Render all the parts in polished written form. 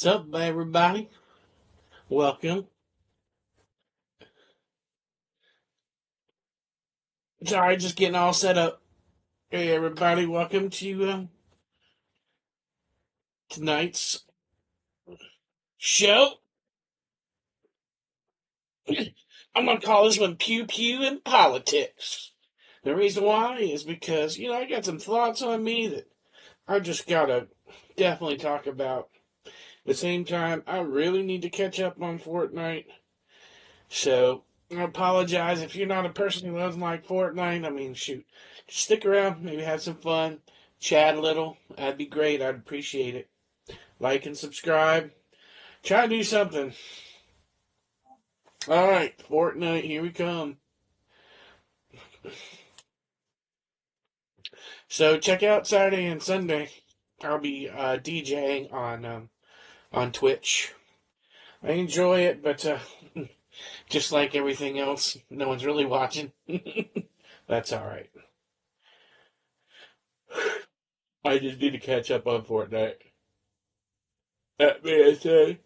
What's up, everybody? Welcome. Sorry, just getting all set up. Hey, everybody, welcome to tonight's show. I'm going to call this one Pew Pew in Politics. The reason why is because, I got some thoughts on me that I just got to definitely talk about. At the same time, I really need to catch up on Fortnite. So, I apologize if you're not a person who doesn't like Fortnite. I mean, shoot. Just stick around, maybe have some fun, chat a little. That'd be great. I'd appreciate it. Like and subscribe. Try to do something. All right, Fortnite, here we come. So check out Saturday and Sunday. I'll be DJing on Twitch. I enjoy it, but just like everything else, no one's really watching. That's all right. I just need to catch up on Fortnite. That being said,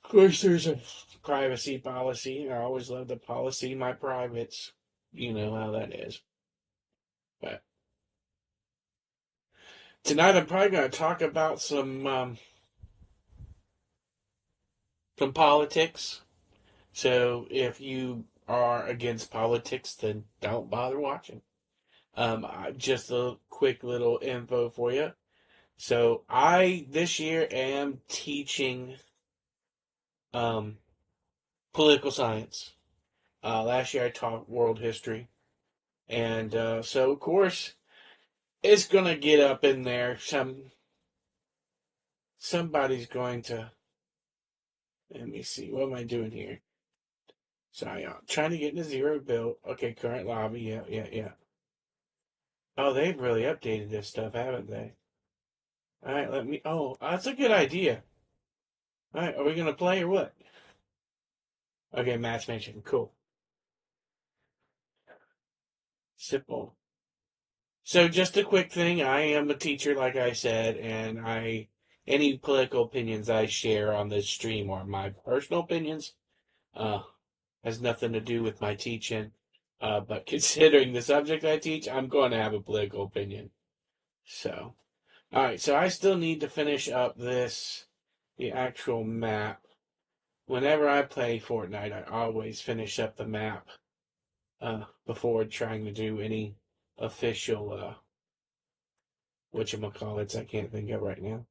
of course, there's a privacy policy. I always love the policy. My privates, you know how that is. But tonight, I'm probably going to talk about some politics. So if you are against politics, then don't bother watching. Just a quick little info for you. So I this year am teaching um, political science. Last year I taught world history, and so of course it's gonna get up in there. Somebody's going to. Let me see. What am I doing here? Sorry, I'm trying to get into zero build. Okay, current lobby. Yeah, yeah, yeah. Oh, they've really updated this stuff, haven't they? All right, let me. Oh, that's a good idea. All right, are we gonna play or what? Okay, matchmaking. Cool. Simple. So, just a quick thing. I am a teacher, like I said, and any political opinions I share on this stream are my personal opinions. Uh, has nothing to do with my teaching. But considering the subject I teach, I'm going to have a political opinion. So, all right. So I still need to finish up the actual map. Whenever I play Fortnite, I always finish up the map before trying to do any official whatchamacallits I can't think of right now.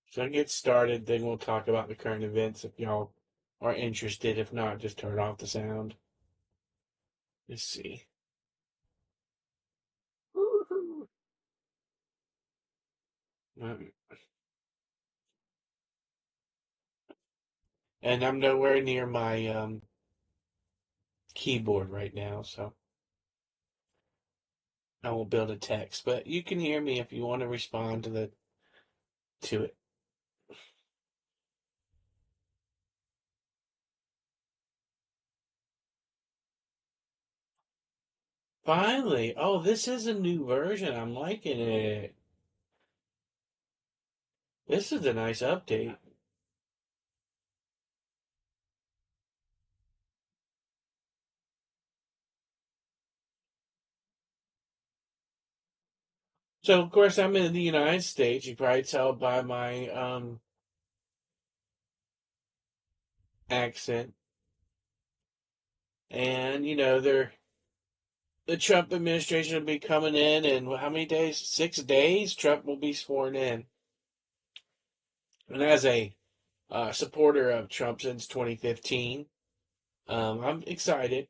So I get started, then we'll talk about the current events if y'all are interested. If not, just turn off the sound. Let's see. Um, And I'm nowhere near my keyboard right now, so I won't build a text. But you can hear me if you want to respond to it. Finally, oh, this is a new version. I'm liking it. This is a nice update. So, of course, I'm in the United States. You probably tell by my accent. And, the Trump administration will be coming in, and how many days? 6 days? Trump will be sworn in. And as a supporter of Trump since 2015, I'm excited.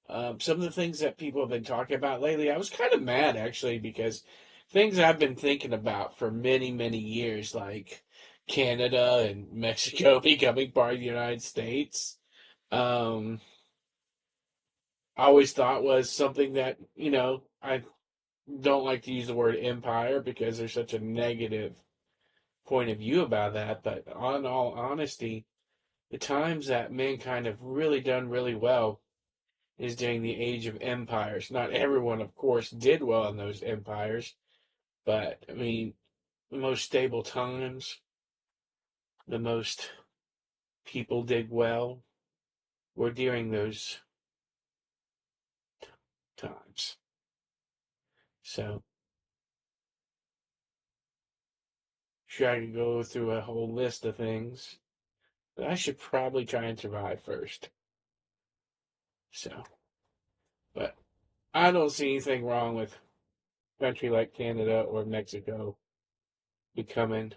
Some of the things that people have been talking about lately, I was kind of mad actually because things I've been thinking about for many, many years, like Canada and Mexico becoming part of the United States, um, I always thought was something that, I don't like to use the word empire because there's such a negative point of view about that. But on all honesty, the times that mankind have really done really well is during the age of empires. Not everyone, of course, did well in those empires, but I mean, the most stable times, the most people did well were during those times. So, sure, I could go through a whole list of things, but I should probably try and survive first. So, but I don't see anything wrong with a country like Canada or Mexico becoming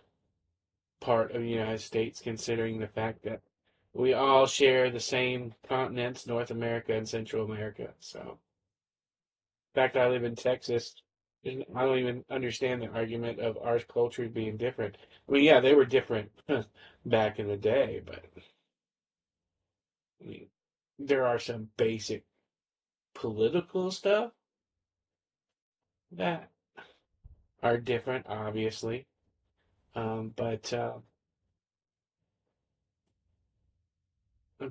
part of the United States, considering the fact that we all share the same continents, North America and Central America. So, the fact that I live in Texas, I don't even understand the argument of our culture being different. I mean, yeah, they were different back in the day, but I mean, there are some basic political stuff that are different, obviously. But I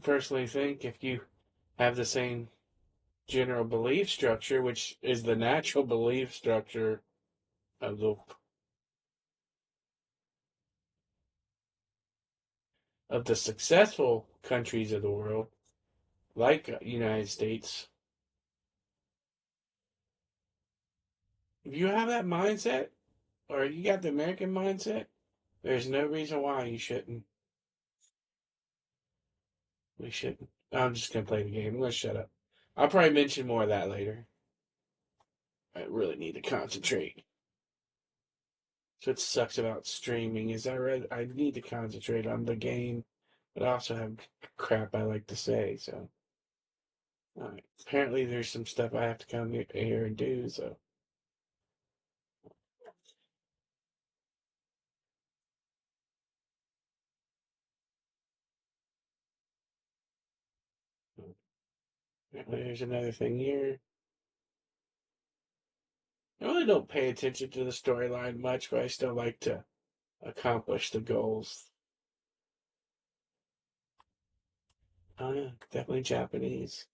personally think if you have the same general belief structure, which is the natural belief structure of the successful countries of the world, like United States, if you have that mindset or you got the American mindset, there's no reason why you shouldn't. We shouldn't. I'm just gonna play the game. I'm gonna shut up. I'll probably mention more of that later. I really need to concentrate. So what sucks about streaming is I need to concentrate on the game, but I also have crap I like to say. So apparently there's some stuff I have to come here and do. So apparently there's another thing here. I really don't pay attention to the storyline much, but I still like to accomplish the goals. Oh yeah, definitely Japanese.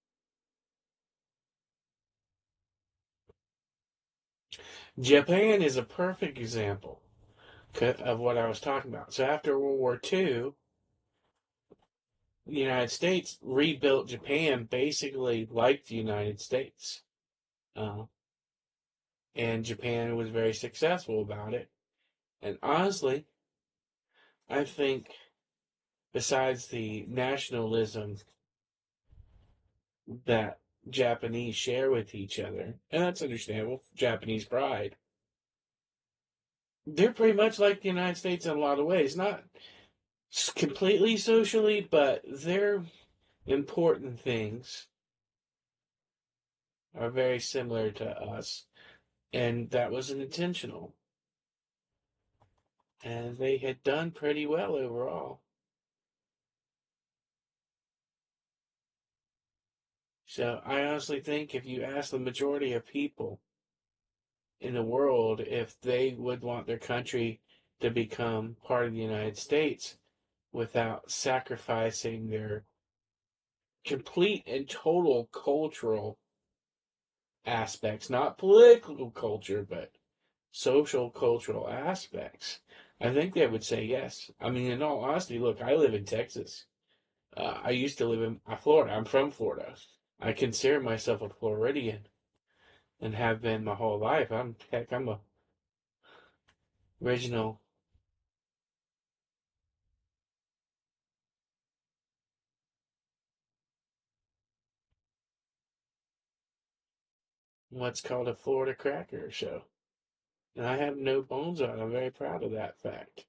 Japan is a perfect example of what I was talking about. So after World War II, the United States rebuilt Japan basically like the United States. Uh, and Japan was very successful about it. And honestly, I think besides the nationalism that Japanese share with each other, and that's understandable, Japanese pride, they're pretty much like the United States in a lot of ways. Not completely socially, but their important things are very similar to us. And that was intentional. And they had done pretty well overall. So I honestly think if you ask the majority of people in the world if they would want their country to become part of the United States without sacrificing their complete and total cultural aspects, not political culture, but social cultural aspects, I think they would say yes. I mean, in all honesty, look, I live in Texas. I used to live in Florida. I'm from Florida. I consider myself a Floridian and have been my whole life. I'm a original. What's called a Florida cracker. So, and I have no bones on it. I'm very proud of that fact.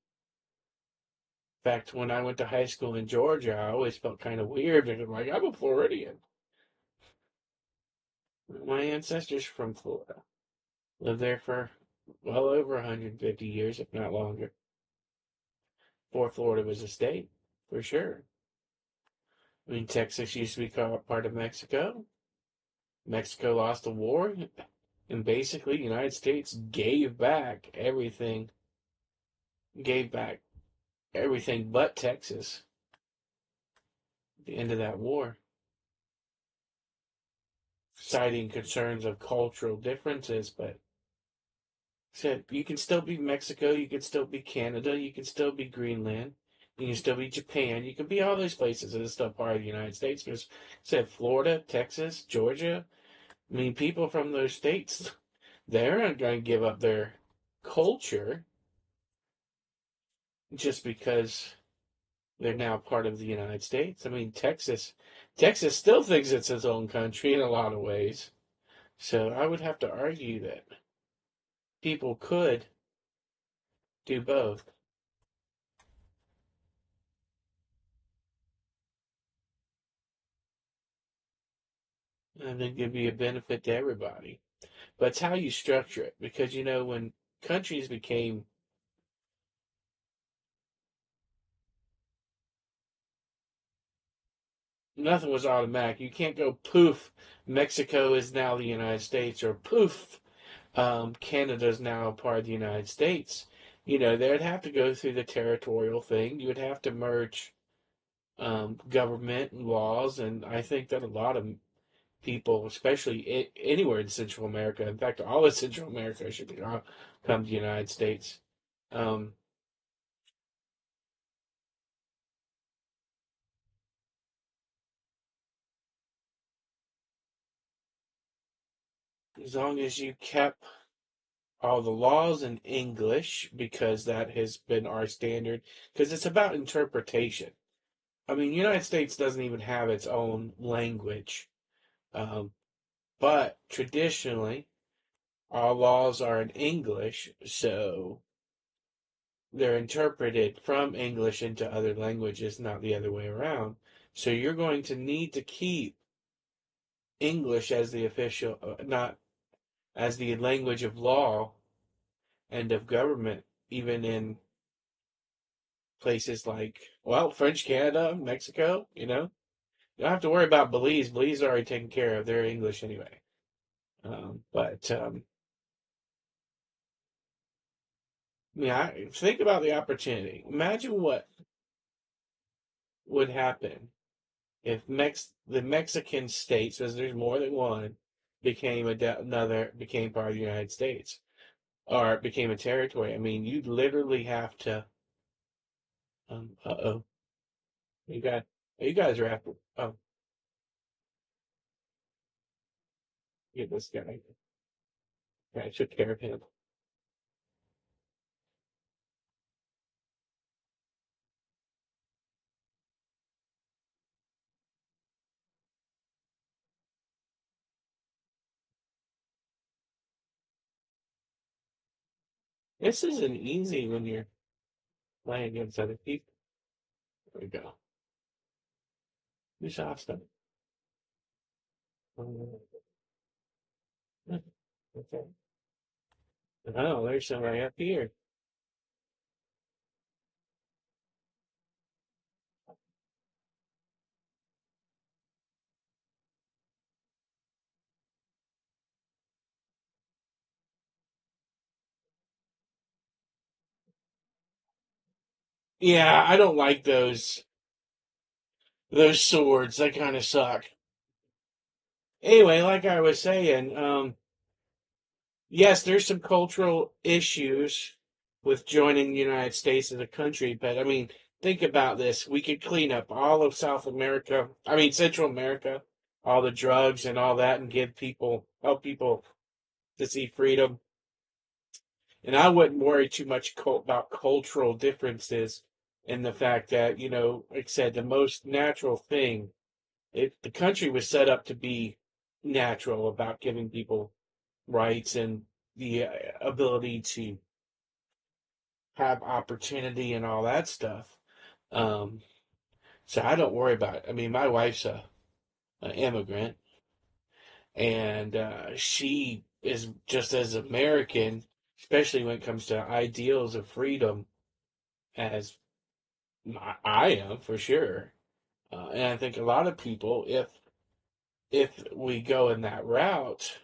In fact, when I went to high school in Georgia, I always felt kind of weird because I'm like, I'm a Floridian. My ancestors from Florida lived there for well over 150 years, if not longer. Before Florida was a state, for sure. I mean, Texas used to be called part of Mexico. Mexico lost the war, and basically, the United States gave back everything but Texas at the end of that war. citing concerns of cultural differences, but said you can still be Mexico, you can still be Canada, you can still be Greenland, you can still be Japan, you can be all those places, and it's still part of the United States. Because said Florida, Texas, Georgia. I mean, people from those states, they're not going to give up their culture just because they're now part of the United States. I mean, Texas still thinks it's its own country in a lot of ways. So I would have to argue that people could do both. And it could be a benefit to everybody. But it's how you structure it. Because, when countries became, nothing was automatic. You can't go poof, Mexico is now the United States, or poof, Canada's now a part of the United States. They'd have to go through the territorial thing. You would have to merge government and laws. And I think that a lot of people, especially anywhere in Central America, in fact, all of Central America should come to the United States. Um, as long as you kept all the laws in English, because that has been our standard, because it's about interpretation. I mean, the United States doesn't even have its own language, um, but traditionally, our laws are in English, so they're interpreted from English into other languages, not the other way around. So you're going to need to keep English as the official, not as the language of law and of government, even in places like, well, French Canada, Mexico. You don't have to worry about Belize. Belize is already taken care of. They're English anyway. But yeah, think about the opportunity. Imagine what would happen if the Mexican states, as there's more than one, became part of the United States, or it became a territory. I mean, you'd literally have to. Uh-oh, you guys are after. Oh, get this guy. I took care of him. This isn't easy when you're playing against other people. There we go. Who's Austin? Okay. Oh, there's somebody up here. Yeah, I don't like those swords. They kind of suck. Anyway, like I was saying, yes, there's some cultural issues with joining the United States as a country, but I mean, think about this. We could clean up all of South America, I mean, Central America, all the drugs and all that, and help people to see freedom. And I wouldn't worry too much about cultural differences and the fact that, like I said, the most natural thing, the country was set up to be natural about giving people rights and the ability to have opportunity and all that stuff. Um, so I don't worry about it. I mean, my wife's an immigrant, and she is just as American, especially when it comes to ideals of freedom, as I am for sure. And I think a lot of people, if we go in that route,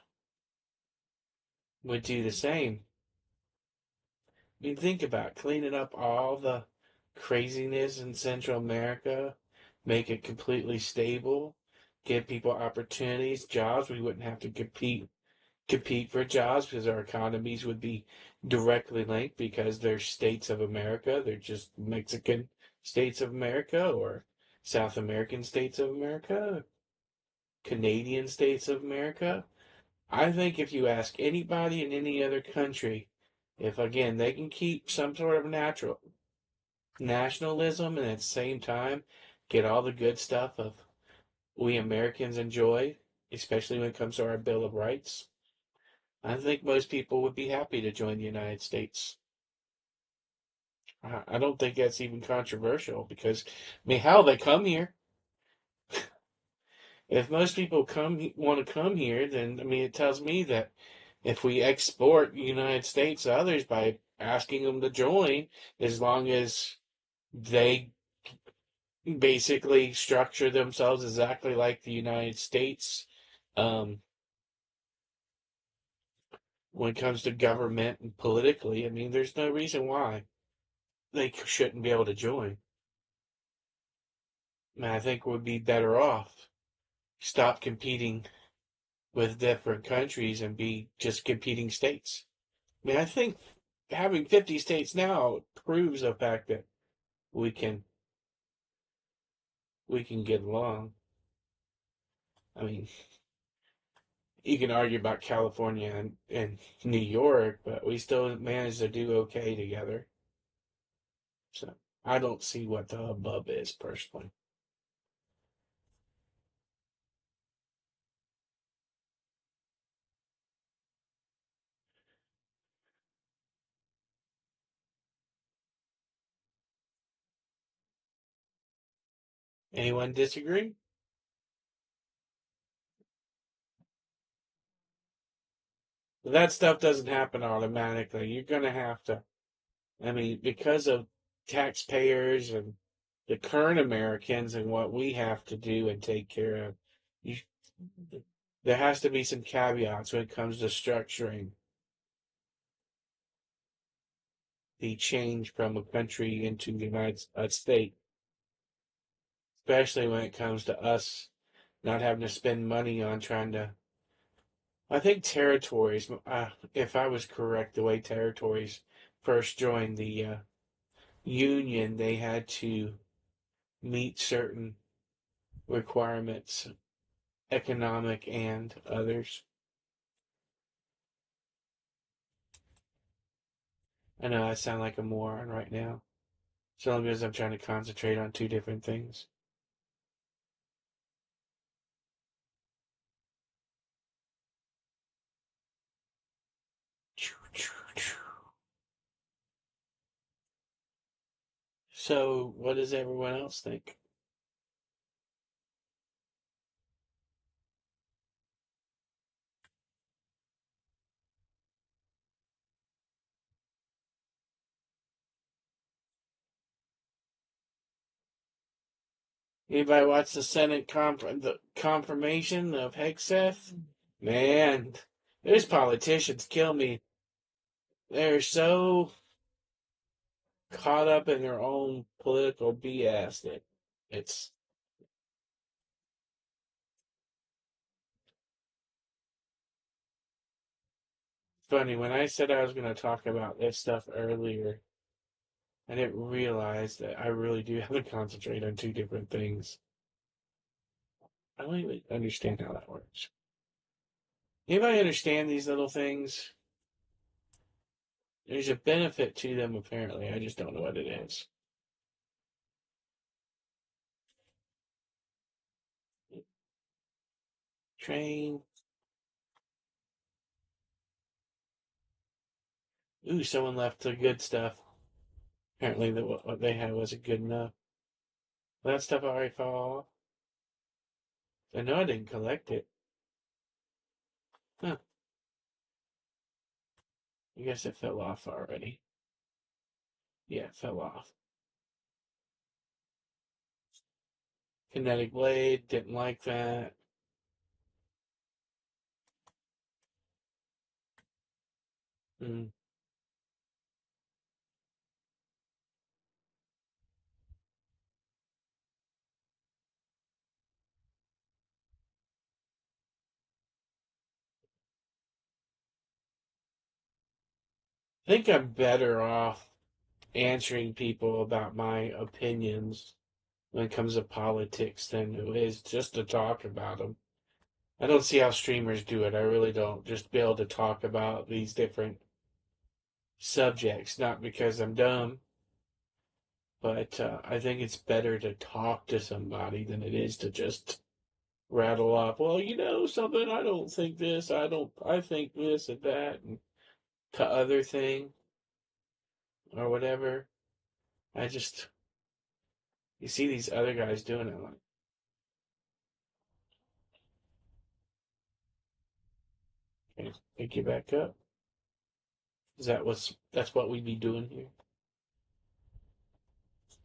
would do the same. I mean, think about cleaning up all the craziness in Central America, make it completely stable. give people opportunities, jobs. We wouldn't have to compete for jobs because our economies would be directly linked because they're states of America. They're just Mexican states of America or South American states of America, Canadian states of America. I think if you ask anybody in any other country, if again they can keep some sort of natural nationalism and at the same time get all the good stuff of we Americans enjoy, especially when it comes to our Bill of Rights, I think most people would be happy to join the United States. I don't think that's even controversial because, I mean, hell, they come here. If most people want to come here, then I mean, it tells me that if we export the United States to others by asking them to join, as long as they basically structure themselves exactly like the United States, um, when it comes to government and politically, I mean, there's no reason why they shouldn't be able to join. I mean, I think we'd be better off stop competing with different countries and be just competing states. I mean, I think having 50 states now proves the fact that we can we can get along. I mean, you can argue about California and New York, but we still manage to do okay together. So I don't see what the hubbub is personally. Anyone disagree? That stuff doesn't happen automatically. You're going to have to, I mean, because of taxpayers and the current Americans and what we have to do and take care of, you, there has to be some caveats when it comes to structuring the change from a country into the United States, especially when it comes to us not having to spend money on trying to. I think territories, if I was correct, the way territories first joined the Union, they had to meet certain requirements, economic and others. I know I sound like a moron right now, so long as I'm trying to concentrate on two different things. So, what does everyone else think? Anybody watch the Senate the confirmation of Hegseth? Man, those politicians kill me. They're so caught up in their own political BS that it's funny. When I said I was going to talk about this stuff earlier, I didn't realize that I really do have to concentrate on two different things. I don't even understand how that works. Anybody understand these little things? There's a benefit to them, apparently. I just don't know what it is. Train. Ooh, someone left the good stuff. Apparently, what they had wasn't good enough. That stuff already fell off. I know I didn't collect it. Huh. I guess it fell off already. Yeah, it fell off. Kinetic Blade, didn't like that. Mm. think I'm better off answering people about my opinions when it comes to politics than it is just to talk about them. I don't see how streamers do it. I really don't. Just be able to talk about these different subjects, not because I'm dumb, but I think it's better to talk to somebody than it is to just rattle off, well, you know something, I don't think this, I think this and that, and to other thing or whatever. I just, you see these other guys doing it, like, okay, pick you back up. That's what we be doing here?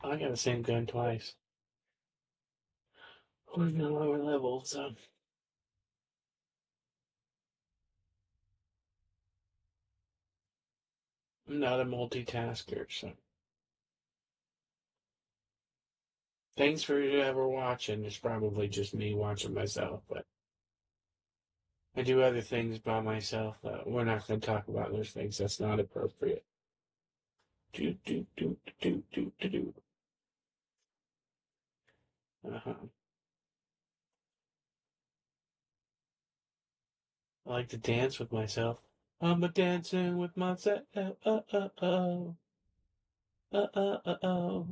I got the same gun twice. We're in a lower level, so I'm not a multitasker, so thanks for ever watching. It's probably just me watching myself, but I do other things by myself. We're not going to talk about those things. That's not appropriate. Do do do do do do do. Uh-huh. I like to dance with myself. I'm a dancing with myself. Oh. Oh.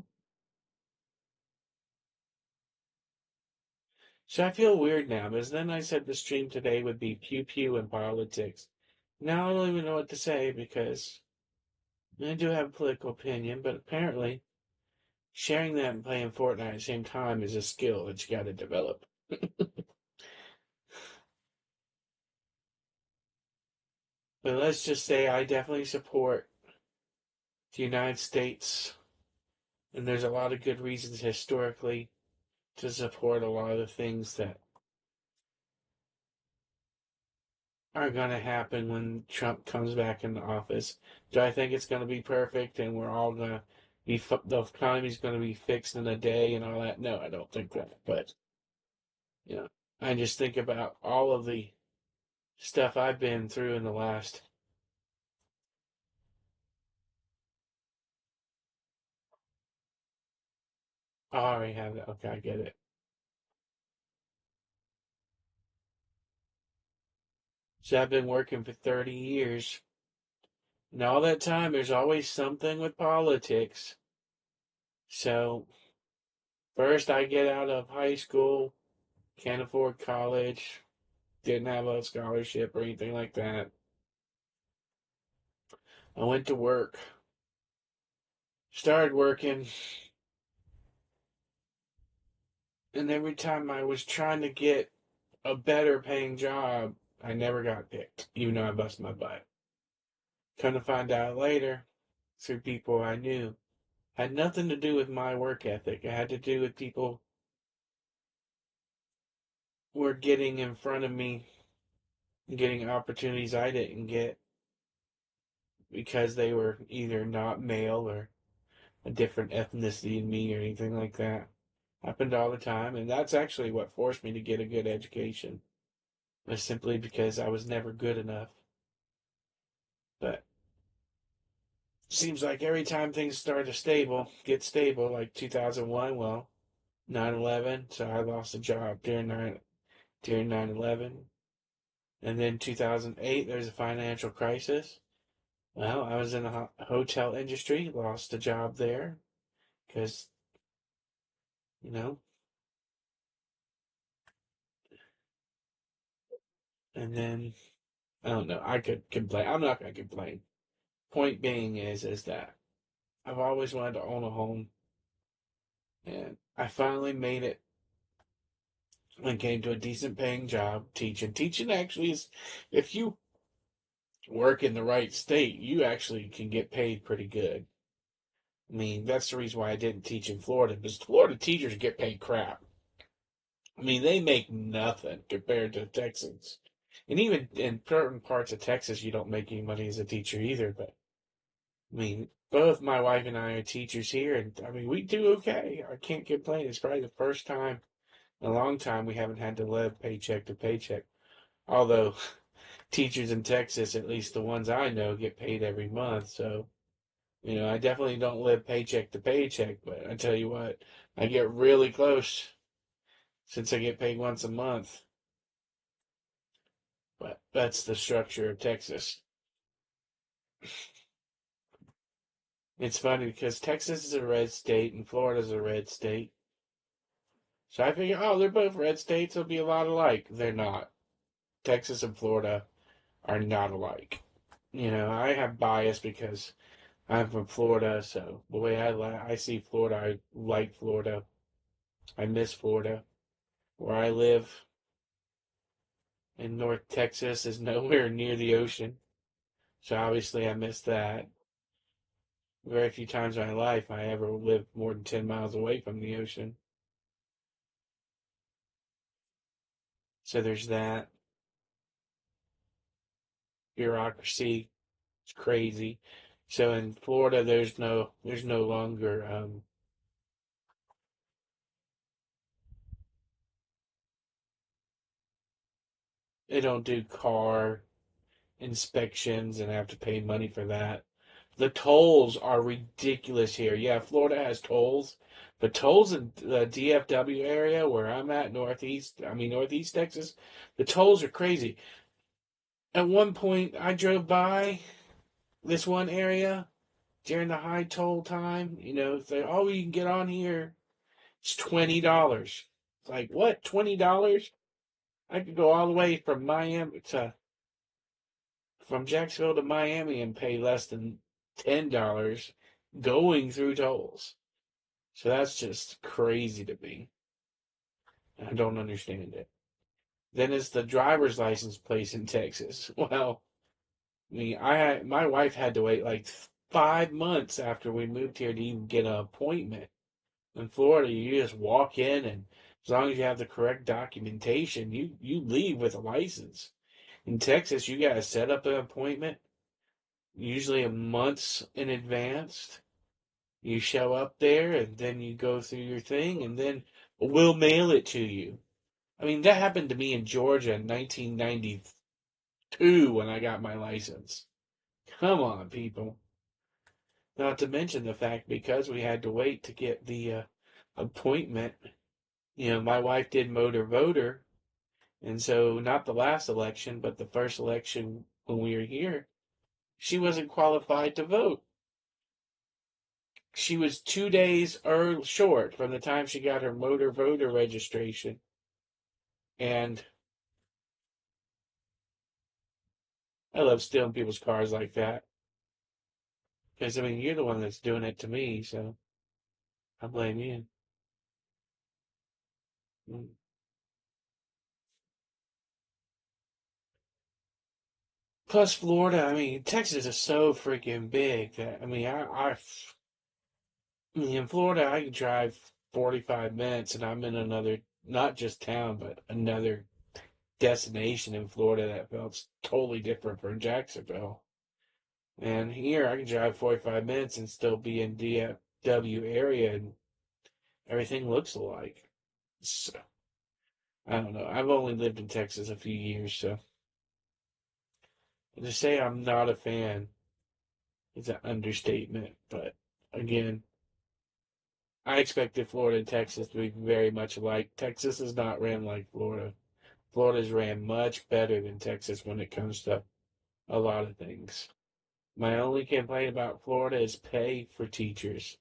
So I feel weird now because then I said the stream today would be pew pew and politics. Now I don't even know what to say because I do have a political opinion, but apparently sharing that and playing Fortnite at the same time is a skill that you got to develop. But let's just say I definitely support the United States, and there's a lot of good reasons historically to support a lot of the things that are going to happen when Trump comes back into office. Do I think it's going to be perfect and we're all going to be, the economy's going to be fixed in a day and all that? No, I don't think that. But, you know, I just think about all of the stuff I've been through in the last. Oh, I already have that. Okay, I get it. So I've been working for 30 years. And all that time, there's always something with politics. So, first, I get out of high school, can't afford college, didn't have a scholarship or anything like that. I went to work, started working, and every time I was trying to get a better paying job, I never got picked, even though I busted my butt. Come to find out later, through people I knew, had nothing to do with my work ethic. It had to do with people were getting in front of me, getting opportunities I didn't get because they were either not male or a different ethnicity than me or anything like that. Happened all the time, and that's actually what forced me to get a good education. Was simply because I was never good enough. But seems like every time things start to get stable, like 2001, well, 9/11, so I lost a job during 9/11, and then 2008 there's a financial crisis. Well, I was in the hotel industry, lost a job there because you know, and then I don't know. I could complain. I'm not gonna complain. Point being is that I've always wanted to own a home, and I finally made it and came to a decent paying job teaching. Teaching actually is, if you work in the right state, you actually can get paid pretty good. I mean, that's the reason why I didn't teach in Florida, because Florida teachers get paid crap. I mean, they make nothing compared to Texans. And even in certain parts of Texas, you don't make any money as a teacher either. But I mean, both my wife and I are teachers here, and I mean, we do okay. I can't complain. It's probably the first time in a long time we haven't had to live paycheck to paycheck. Although teachers in Texas, at least the ones I know, get paid every month. So, I definitely don't live paycheck to paycheck, but I tell you what, I get really close since I get paid once a month. But that's the structure of Texas. It's funny because Texas is a red state and Florida's a red state. So I figure, oh, they're both red states, they'll be a lot alike. They're not. Texas and Florida are not alike. I have bias because I'm from Florida, so the way I see Florida, I like Florida. I miss Florida. Where I live in North Texas is nowhere near the ocean, so obviously I miss that. Very few times in my life I ever lived more than 10 miles away from the ocean. So there's that. Bureaucracy is crazy. So in Florida, there's no longer they don't do car inspections and have to pay money for that. The tolls are ridiculous here. Yeah, Florida has tolls, but tolls in the DFW area where I'm at, Northeast Texas, the tolls are crazy. At one point, I drove by this one area during the high toll time. It's like, oh, you can get on here. It's $20. It's like, what? $20? I could go all the way from Jacksonville to Miami and pay less than $10 going through tolls. So that's just crazy to me. I don't understand it. Then it's the driver's license place in Texas. Well, my wife had to wait like 5 months after we moved here to even get an appointment. In Florida, you just walk in, and as long as you have the correct documentation, you leave with a license. In Texas, you gotta set up an appointment, usually a months in advance. You show up there, and then you go through your thing, and then we'll mail it to you. I mean, that happened to me in Georgia in 1992 when I got my license. Come on, people. Not to mention the fact because we had to wait to get the appointment. My wife did motor voter, and so not the last election, but the first election when we were here, she wasn't qualified to vote. She was 2 days short from the time she got her motor voter registration. And I love stealing people's cars like that. Because, you're the one that's doing it to me, so I blame you. Mm. Plus, Florida, Texas is so freaking big that, in Florida, I can drive 45 minutes and I'm in another, not just town, but another destination in Florida that felt totally different from Jacksonville. And here, I can drive 45 minutes and still be in DFW area and everything looks alike. So, I don't know. I've only lived in Texas a few years, so to say I'm not a fan is an understatement. But again, I expected Florida and Texas to be very much alike. Texas is not ran like Florida. Florida's ran much better than Texas when it comes to a lot of things. My only complaint about Florida is pay for teachers.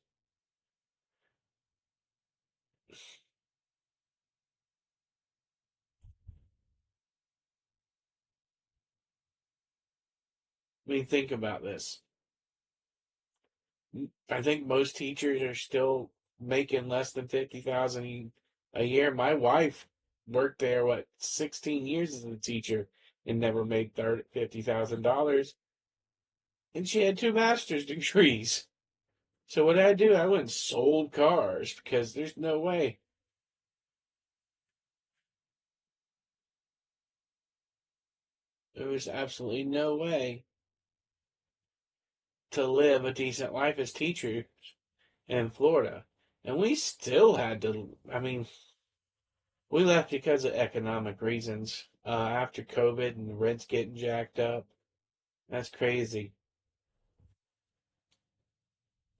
Think about this. I think most teachers are still making less than 50,000 a year. My wife worked there 16 years as a teacher and never made $50,000, and she had two master's degrees. So what did I do? I went and sold cars because there's no way. There was absolutely no way to live a decent life as teachers in Florida. And we still had to, we left because of economic reasons. after COVID and the rent's getting jacked up. That's crazy.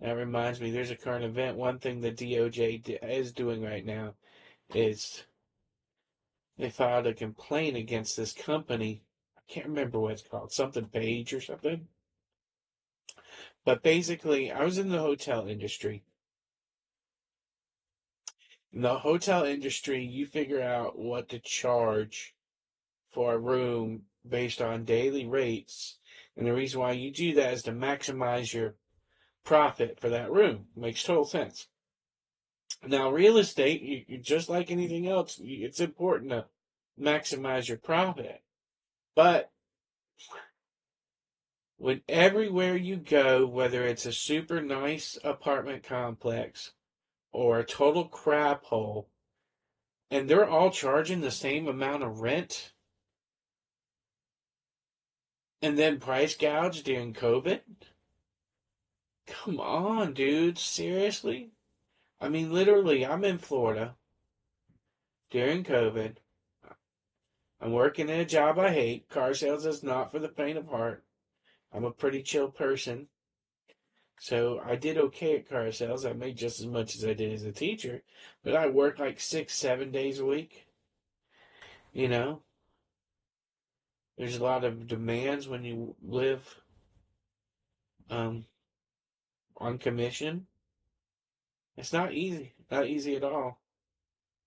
That reminds me, there's a current event. One thing the DOJ is doing right now is they filed a complaint against this company. I can't remember what it's called, something Page or something. But basically, I was in the hotel industry. In the hotel industry, you figure out what to charge for a room based on daily rates. And the reason why you do that is to maximize your profit for that room. Makes total sense. Now, real estate, just like anything else, it's important to maximize your profit. But when everywhere you go, whether it's a super nice apartment complex or a total crap hole, and they're all charging the same amount of rent, and then price gouge during COVID? Come on, dude. Seriously? I mean, literally, I'm in Florida during COVID. I'm working in a job I hate. Car sales is not for the faint of heart. I'm a pretty chill person. So I did okay at car sales. I made just as much as I did as a teacher. But I worked like 6, 7 days a week. You know, there's a lot of demands when you live um, on commission. It's not easy. Not easy at all.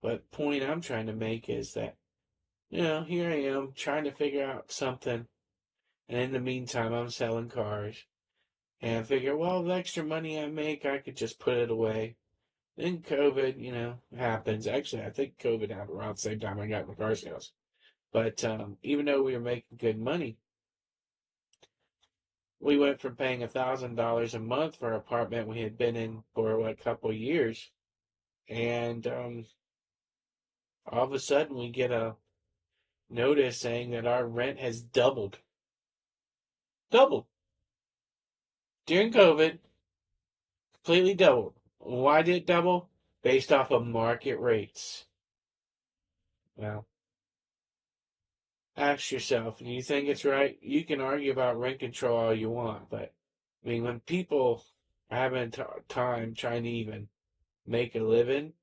But point I'm trying to make is that, here I am trying to figure out something. And in the meantime, I'm selling cars. And I figure, well, the extra money I make, I could just put it away. Then COVID, happens. Actually, I think COVID happened around the same time I got in the car sales. But even though we were making good money, we went from paying $1,000 a month for an apartment we had been in for a couple of years, and all of a sudden we get a notice saying that our rent has doubled. Doubled during COVID, completely doubled. Why did it double? Based off of market rates. Well, ask yourself, do you think it's right? You can argue about rent control all you want, but I mean, when people are having time trying to even make a living,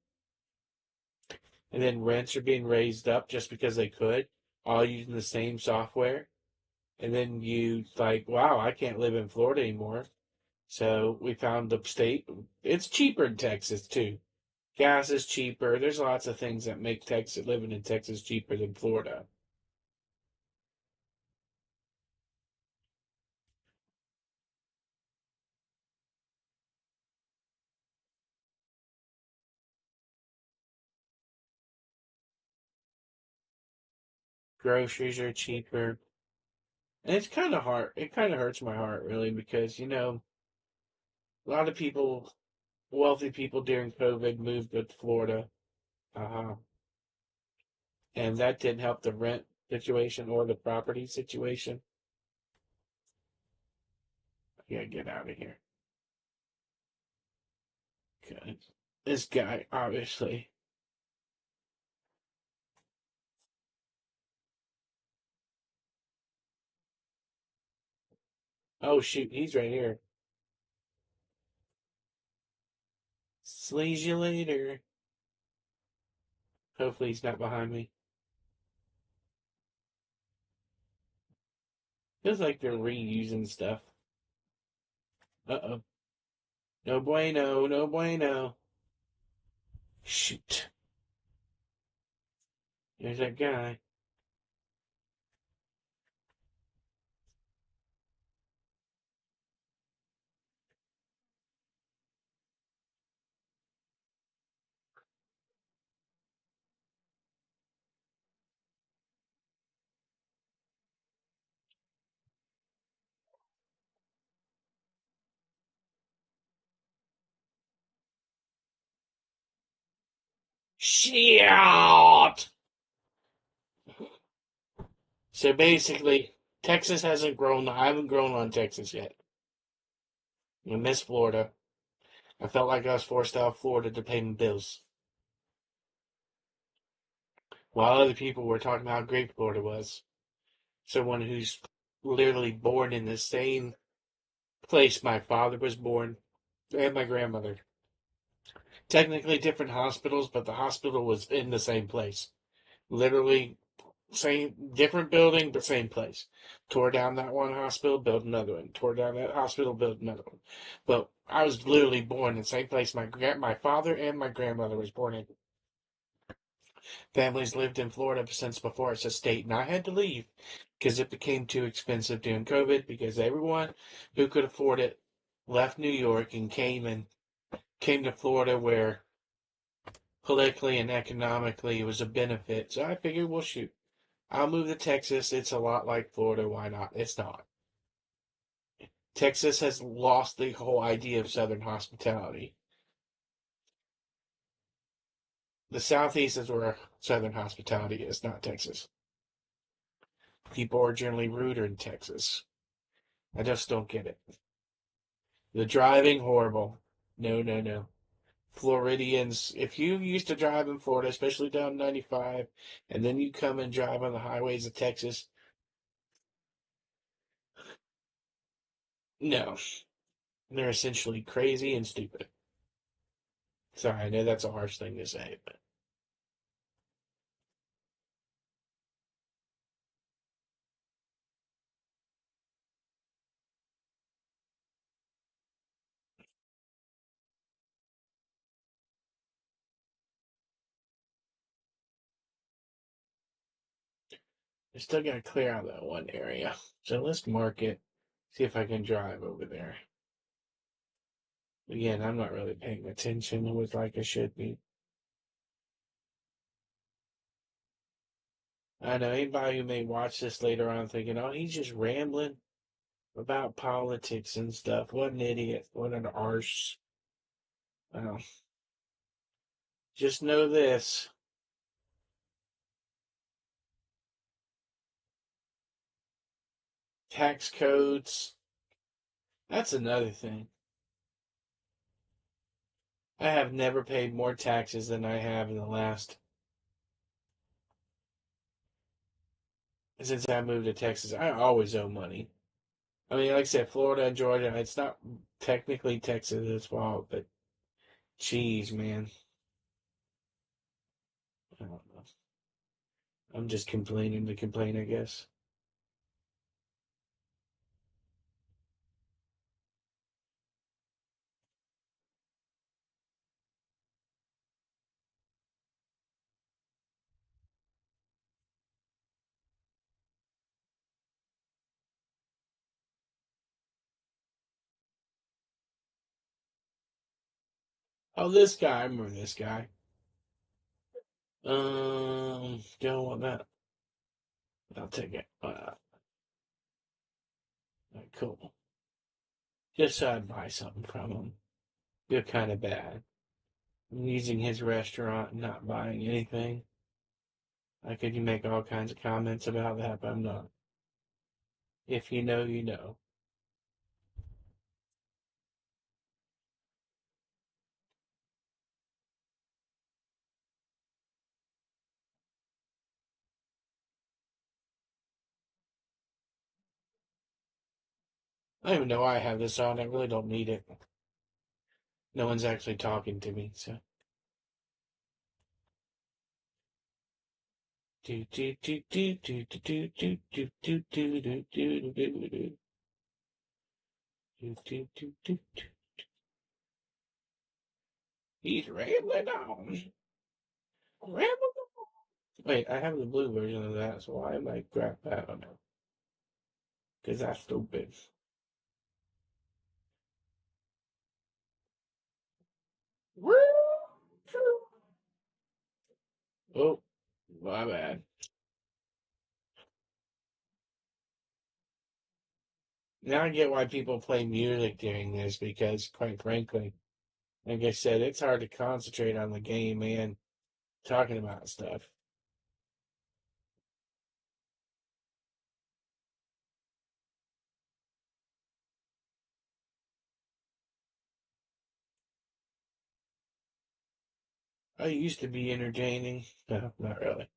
and then rents are being raised up just because they could, all using the same software, and then you like, wow, I can't live in Florida anymore. So we found the state. It's cheaper in Texas too. Gas is cheaper. There's lots of things that make Texas living in Texas cheaper than Florida. Groceries are cheaper. And it's kind of hard. It kind of hurts my heart, really, because, a lot of people, wealthy people during COVID moved to Florida. Uh-huh. And that didn't help the rent situation or the property situation. I gotta get out of here. Okay. This guy, obviously. Oh, shoot, he's right here. Sleaze you later. Hopefully he's not behind me. Feels like they're reusing stuff. Uh-oh. No bueno, no bueno. Shoot. There's that guy. Shit! So basically, Texas hasn't grown. I haven't grown on Texas yet. I miss Florida. I felt like I was forced out of Florida to pay my bills. while other people were talking about how great Florida was. Someone who's literally born in the same place my father was born and my grandmother. Technically different hospitals, but the hospital was in the same place. Literally same different building, but same place. Tore down that one hospital, built another one. Tore down that hospital, built another one. But I was literally born in the same place my father and my grandmother was born in. Families lived in Florida since before it's a state, and I had to leave because it became too expensive during COVID because everyone who could afford it left New York and came to Florida where politically and economically it was a benefit. So I figured, well, shoot, I'll move to Texas. It's a lot like Florida. Why not? It's not. Texas has lost the whole idea of Southern hospitality. The Southeast is where Southern hospitality is, not Texas. People are generally ruder in Texas. I just don't get it. The driving, horrible. No, no, no. Floridians, if you used to drive in Florida, especially down 95, and then you come and drive on the highways of Texas, no. They're essentially crazy and stupid. Sorry, I know that's a harsh thing to say, but I still got to clear out that one area. So let's mark it, see if I can drive over there. Again, I'm not really paying attention with like I should be. I know anybody who may watch this later on thinking, oh, he's just rambling about politics and stuff. What an idiot. What an arse. Well, just know this. Tax codes. That's another thing. I have never paid more taxes than I have in the last since I moved to Texas. I always owe money. I mean, like I said, Florida and Georgia, it's not technically Texas' fault, but geez, man. I don't know. I'm just complaining to complain, I guess. Oh, this guy. I remember this guy. Don't want that. I'll take it. Cool. Just so I'd buy something from him. Feel kind of bad. I'm using his restaurant and not buying anything. I could make all kinds of comments about that, but I'm not. If you know, you know. I don't even know why I have this on. I really don't need it. No one's actually talking to me, so. Do do do do do do do do do do do do do do do do do do. He's rambling on. Rambling on. Wait, I have the blue version of that, so why am I crap? I don't know. Because that's stupid. Oh, my bad. Now I get why people play music during this because, quite frankly, like I said, it's hard to concentrate on the game and talking about stuff. I used to be entertaining. No, not really.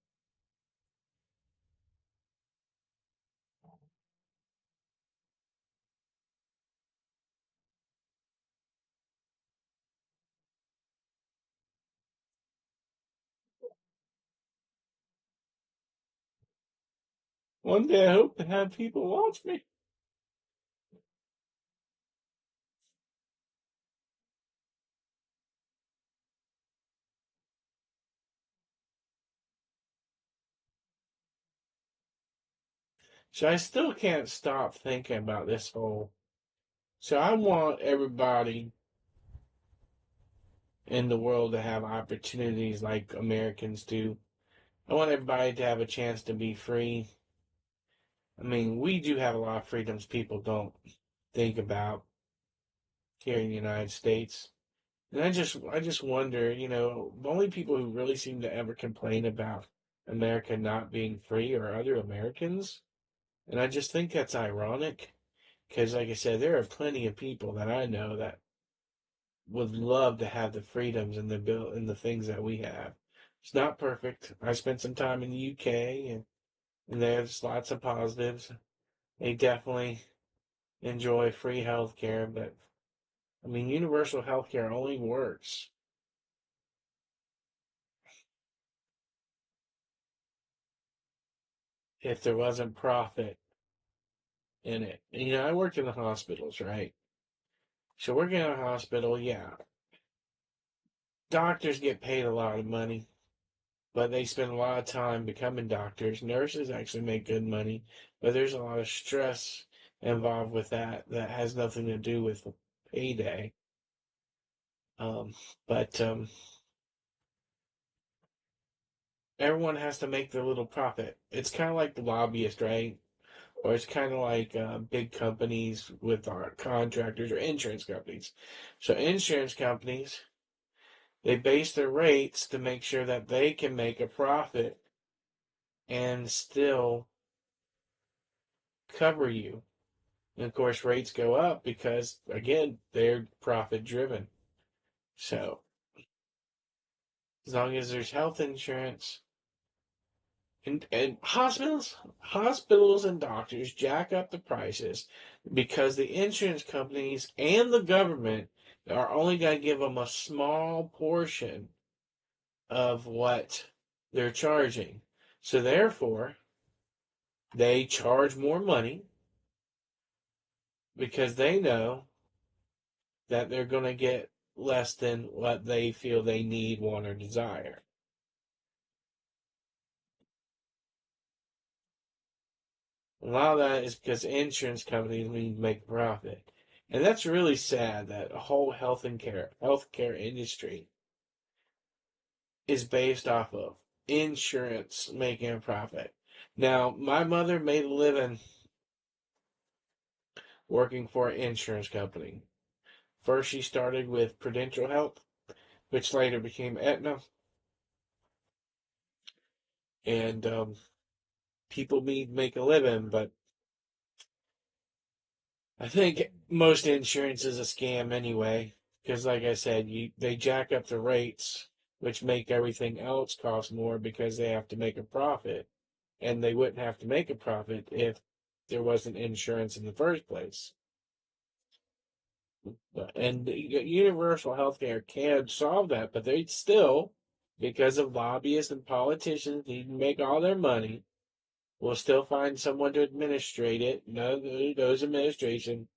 One day I hope to have people watch me. So I still can't stop thinking about this whole. So I want everybody in the world to have opportunities like Americans do. I want everybody to have a chance to be free. I mean, we do have a lot of freedoms people don't think about here in the United States. And I just wonder, the only people who really seem to ever complain about America not being free are other Americans. And I just think that's ironic because, like I said, there are plenty of people that I know that would love to have the freedoms and the bill and the things that we have. It's not perfect. I spent some time in the UK, and there's lots of positives. They definitely enjoy free healthcare, but I mean, universal healthcare only works if there wasn't profit in it. I worked in the hospitals, right? So working in a hospital, yeah, doctors get paid a lot of money, but they spend a lot of time becoming doctors. Nurses actually make good money, but there's a lot of stress involved with that has nothing to do with payday. Um, but everyone has to make their little profit. It's kind of like the lobbyist, right? Or it's kind of like big companies with our contractors or insurance companies. So insurance companies, they base their rates to make sure that they can make a profit and still cover you. And of course, rates go up because, again, they're profit driven. So as long as there's health insurance, and hospitals and doctors jack up the prices because the insurance companies and the government are only going to give them a small portion of what they're charging. So therefore, they charge more money because they know that they're going to get less than what they feel they need, want, or desire. A lot of that is because insurance companies need to make a profit. And that's really sad that a whole healthcare industry is based off of insurance making a profit. Now, my mother made a living working for an insurance company. First, she started with Prudential Health, which later became Aetna. And people need to make a living, but I think most insurance is a scam anyway, because like I said, they jack up the rates, which make everything else cost more because they have to make a profit, and they wouldn't have to make a profit if there wasn't insurance in the first place. And universal healthcare can solve that, but they still, because of lobbyists and politicians need to make all their money, will still find someone to administrate it. None of those administration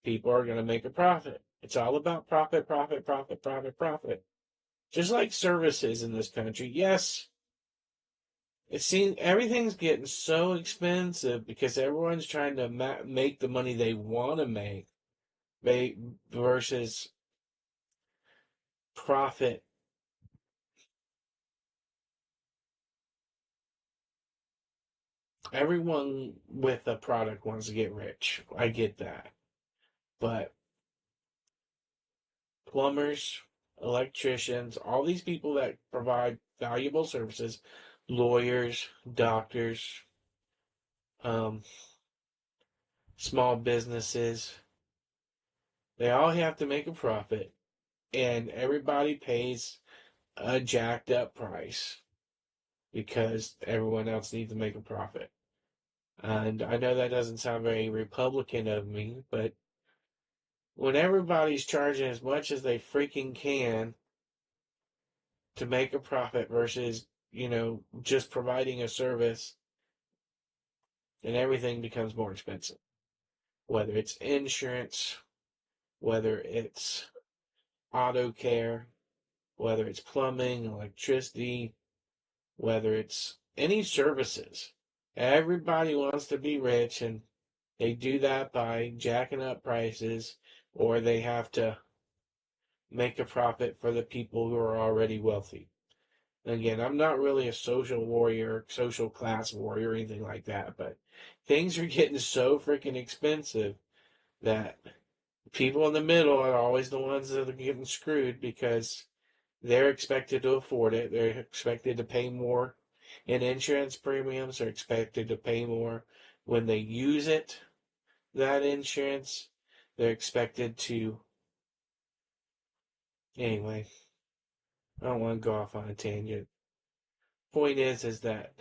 people are going to make a profit. It's all about profit, profit, profit, profit, profit. Just like services in this country. Yes, it seems everything's getting so expensive because everyone's trying to make the money they want to make versus profit. Everyone with a product wants to get rich. I get that. But plumbers, electricians, all these people that provide valuable services, lawyers, doctors, um, small businesses, they all have to make a profit, and everybody pays a jacked up price because everyone else needs to make a profit. And I know that doesn't sound very Republican of me, but when everybody's charging as much as they freaking can to make a profit versus, just providing a service then everything becomes more expensive. Whether it's insurance, whether it's auto care, whether it's plumbing, electricity, whether it's any services. Everybody wants to be rich, and they do that by jacking up prices, or they have to make a profit for the people who are already wealthy. Again, I'm not really a social warrior, social class warrior, or anything like that, but things are getting so freaking expensive that people in the middle are always the ones that are getting screwed because they're expected to afford it. They're expected to pay more in insurance premiums. They're expected to pay more when they use it, that insurance. They're expected to. Anyway, I don't want to go off on a tangent. Point is that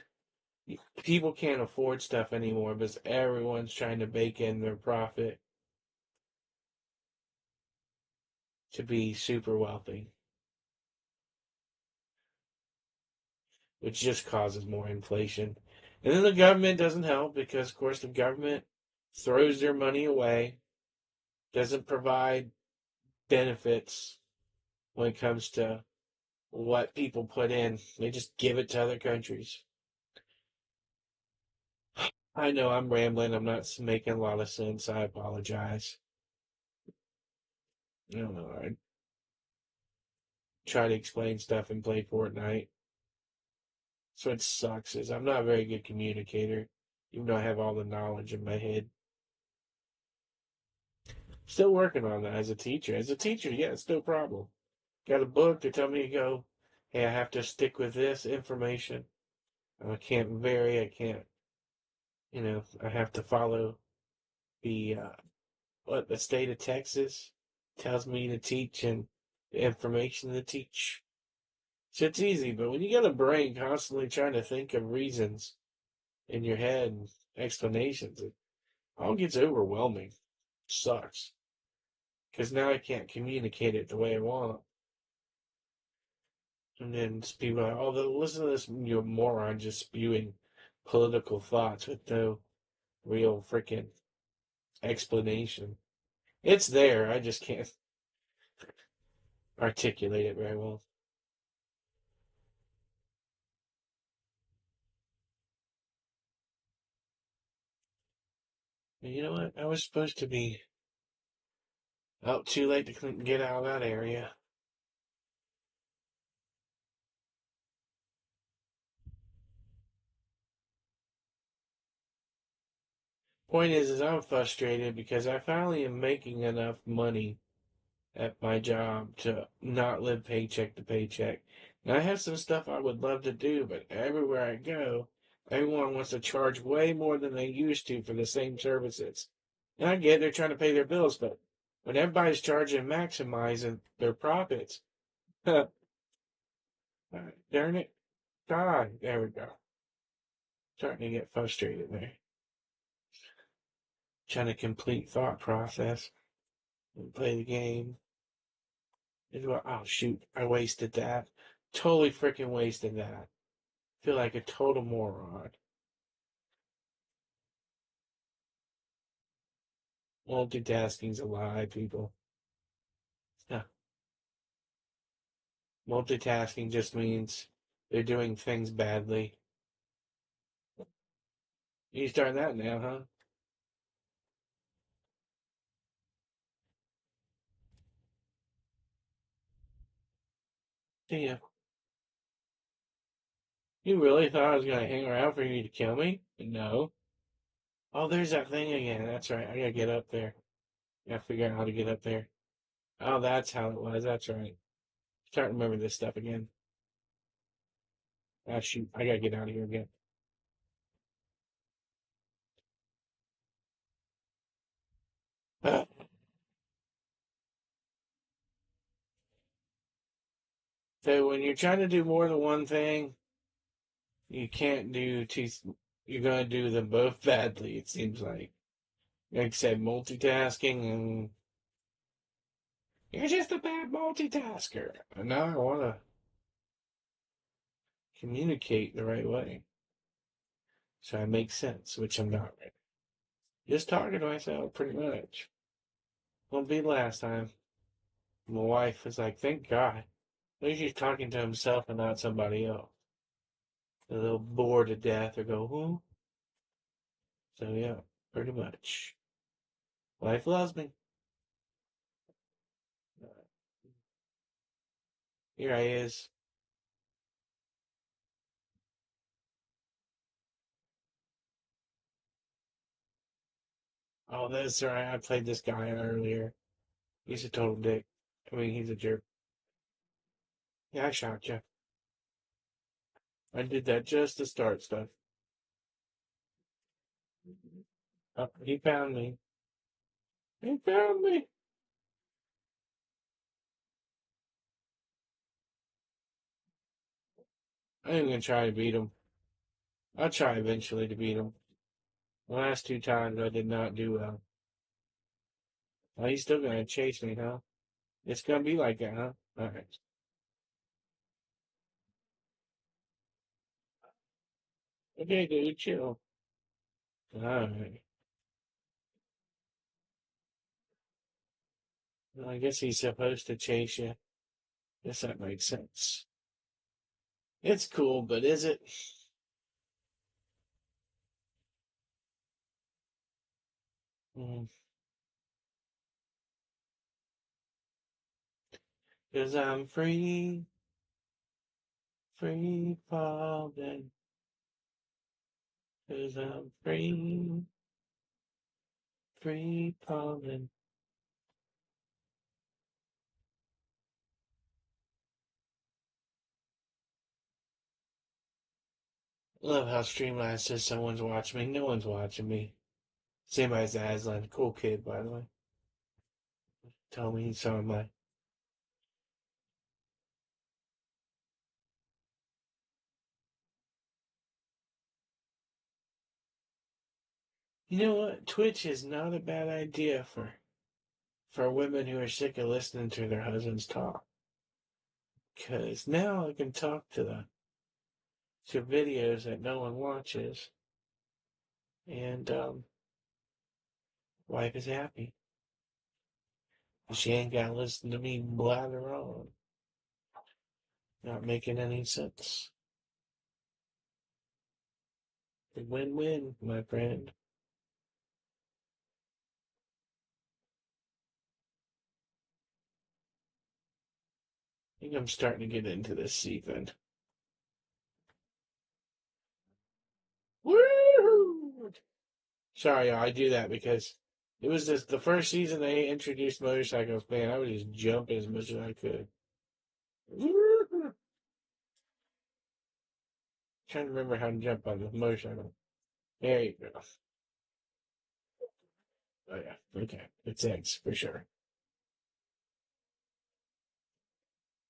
people can't afford stuff anymore because everyone's trying to bake in their profit to be super wealthy, which just causes more inflation. And then the government doesn't help because, of course, the government throws their money away, doesn't provide benefits when it comes to what people put in. They just give it to other countries. I know I'm rambling. I'm not making a lot of sense. I apologize. I don't know. I try to explain stuff and play Fortnite. So it sucks is I'm not a very good communicator, even though I have all the knowledge in my head. Still working on that as a teacher. As a teacher, yeah, it's no problem. Got a book to tell me to go, hey, I have to stick with this information. I can't vary. I can't, I have to follow the what the state of Texas tells me to teach and the information to teach. So it's easy, but when you got a brain constantly trying to think of reasons in your head and explanations, it all gets overwhelming. It sucks. Because now I can't communicate it the way I want. And then people are like, oh, listen to this moron just spewing political thoughts with no real freaking explanation. It's there, I just can't articulate it very well. And you know what? I was supposed to be out too late to get out of that area. Point is I'm frustrated because I finally am making enough money at my job to not live paycheck to paycheck. And I have some stuff I would love to do, but everywhere I go, everyone wants to charge way more than they used to for the same services. And I get they're trying to pay their bills, but when everybody's charging maximizing their profits, darn it, God, there we go. Starting to get frustrated there. Trying to complete thought process and play the game. Oh shoot, I wasted that. Totally freaking wasted that. Feel like a total moron. Multitasking's a lie, people. Yeah. Multitasking just means they're doing things badly. You starting that now, huh? Damn. You really thought I was gonna hang around for you to kill me? No. Oh, there's that thing again. That's right. I gotta get up there. Gotta figure out how to get up there. Oh, that's how it was. That's right. Can't remember this stuff again. Ah, shoot. I gotta get out of here again. So when you're trying to do more than one thing, you can't do two. You're gonna do them both badly. It seems like I said, multitasking, and you're just a bad multitasker. And now I want to communicate the right way. So I make sense, which I'm not right. Just talking to myself, pretty much. Won't be the last time. My wife is like, thank God. At least he's talking to himself and not somebody else. They'll bore to death or go, who? So yeah, pretty much. Life loves me. Here I is. Oh, that's right. I played this guy earlier. He's a total dick. I mean, he's a jerk. Yeah, I shot you. I did that just to start stuff. Oh, he found me. He found me. I'm gonna try to beat him. I'll try eventually to beat him. The last two times I did not do well. Oh, he's still gonna chase me, huh? It's gonna be like that, huh? Alright. Okay, dude, chill. Alright. Well, I guess he's supposed to chase you. Guess that makes sense. It's cool, but is it? Mm. 'Cause I'm free, free falling. 'Cause I'm free, free falling. Love how Streamline says someone's watching me. No one's watching me. Same as Aslan. Cool kid, by the way. Tell me he saw my. You know what? Twitch is not a bad idea for women who are sick of listening to their husbands talk. Because now I can talk to videos that no one watches, and wife is happy. She ain't got to listen to me blather on. Not making any sense. A win-win, my friend. I think I'm starting to get into this season. Woo! Sorry, I do that because it was the first season they introduced motorcycles. Man, I would just jump as much as I could. Woo! Trying to remember how to jump on the motorcycle. There you go. Oh yeah, okay. It's X for sure.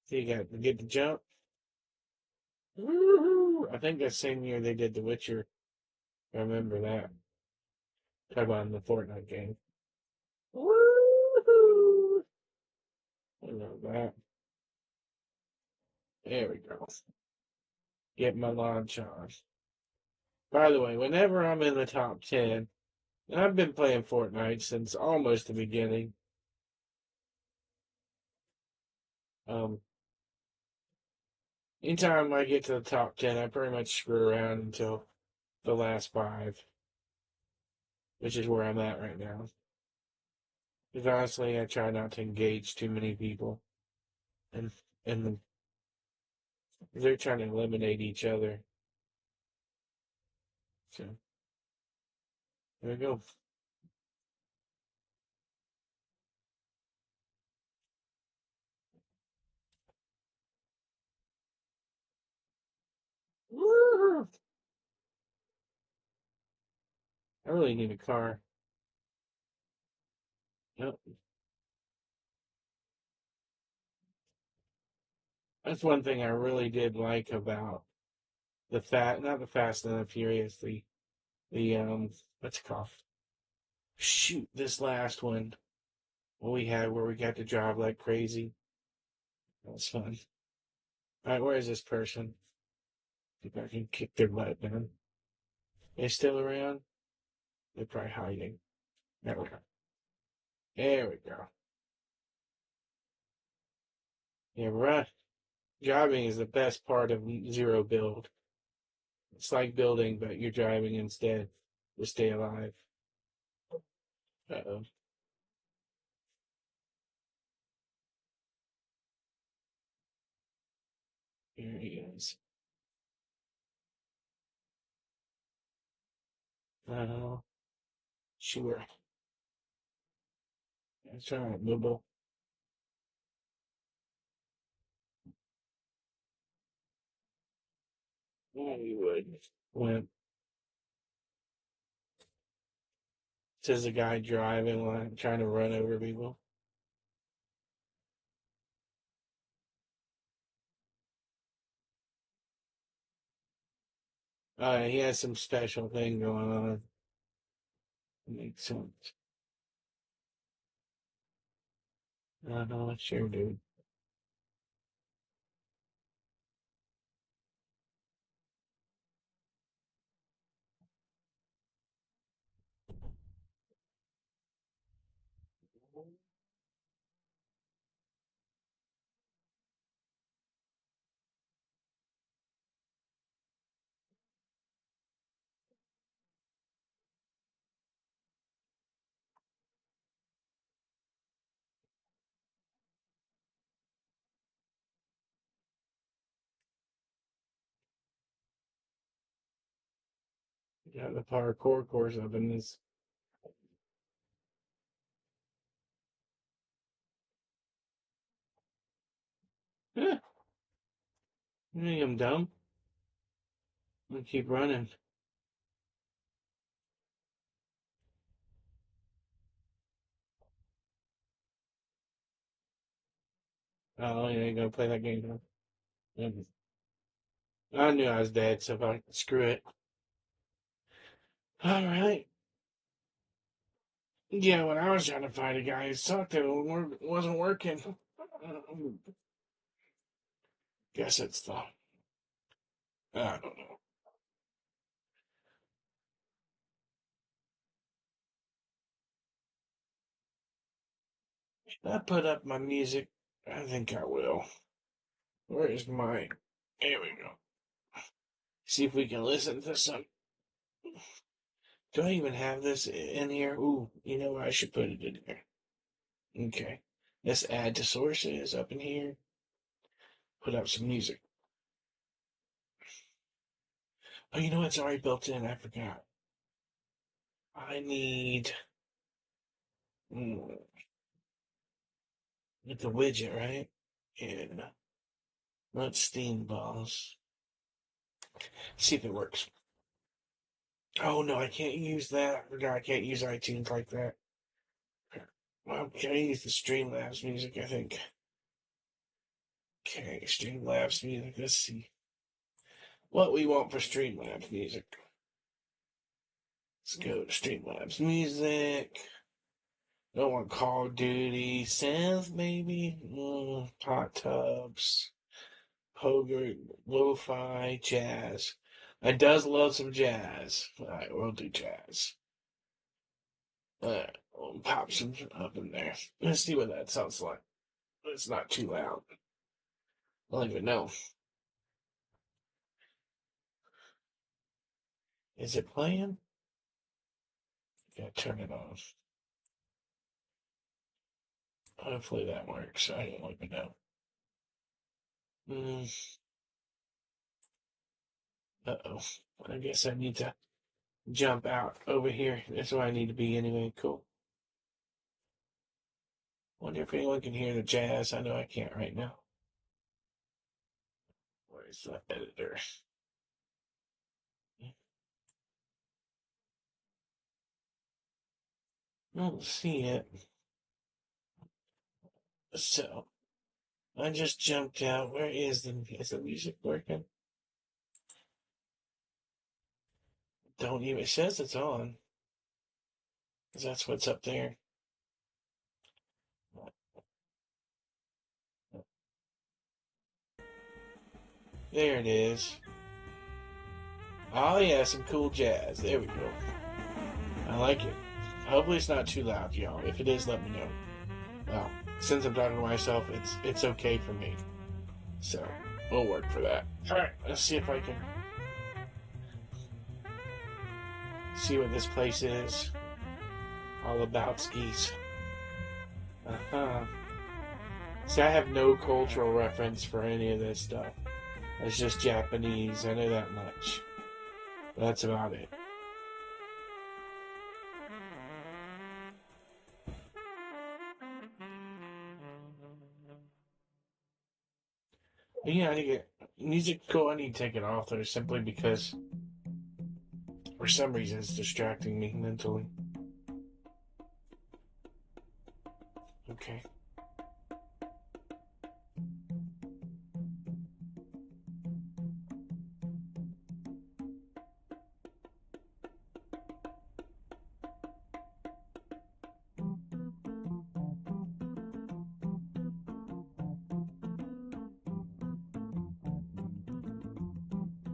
So you got to get the jump. Woo! I think that same year they did The Witcher. I remember that. Talk about in the Fortnite game. Woo! I love that. There we go. Get my launch on. By the way, whenever I'm in the top 10, and I've been playing Fortnite since almost the beginning, um, anytime I get to the top 10, I pretty much screw around until the last five, which is where I'm at right now. Because honestly, I try not to engage too many people, and and they're trying to eliminate each other. So there we go. Woo! I really need a car. Yep. That's one thing I really did like about not the Fast and the Furious, the what's it called? Shoot, this last one, what we had where we got to drive like crazy. That was fun. All right, where is this person? See if I can kick their butt, man. They still around? They're probably hiding. There we go. There we go. Yeah, right. Driving is the best part of zero build. It's like building, but you're driving instead to stay alive. Uh-oh. Here he is. Oh, sure. That's right, Bubble. Yeah, you would. When says the guy driving, like, trying to run over people. He has some special thing going on. Makes sense. Sure, dude. Got the parkour course up in this. Huh, you think I'm dumb? I'm gonna keep running. Oh, you ain't gonna play that game, huh? Mhm. I knew I was dead, so screw it. All right. Yeah, when I was trying to fight a guy, it sucked. It wasn't working. Guess it's the. I don't know. Should I put up my music? I think I will. Where's my. There we go. See if we can listen to some. Do I even have this in here? Ooh, you know what? I should put it in here. Okay. Let's add to sources up in here. Put up some music. Oh, you know what's already built in? I forgot. I need. Mm, It's a widget, right? Yeah. Not Steam balls. See if it works. Oh no, I can't use that. I forgot I can't use iTunes like that. Well, can I use the Streamlabs music? I think. Okay, Streamlabs music. Let's see what we want for Streamlabs music. Let's go to Streamlabs music. Don't want Call of Duty. Synth, maybe? Hot tubs. Pogo, lo-fi, jazz. I does love some jazz. Alright, we'll do jazz. We'll pop some up in there. Let's see what that sounds like. It's not too loud. I don't even know. Is it playing? Gotta turn it off. Hopefully that works. I don't even know. Mm, uh-oh. I guess I need to jump out over here. That's where I need to be anyway. Cool. Wonder if anyone can hear the jazz. I know I can't right now. Where's the editor? I don't see it. So I just jumped out. Where is the music working? Don't even, it says it's on. 'Cause that's what's up there. There it is. Oh yeah, some cool jazz. There we go. I like it. Hopefully it's not too loud, y'all. If it is, let me know. Well, since I'm talking to myself, it's okay for me. So we'll work for that. All right, let's see if I can see what this place is all about. Skis. See, I have no cultural reference for any of this stuff. It's just Japanese. I know that much. But that's about it. Yeah, I need to get music cool. I need to take it off though, simply because for some reason it's distracting me mentally. Okay.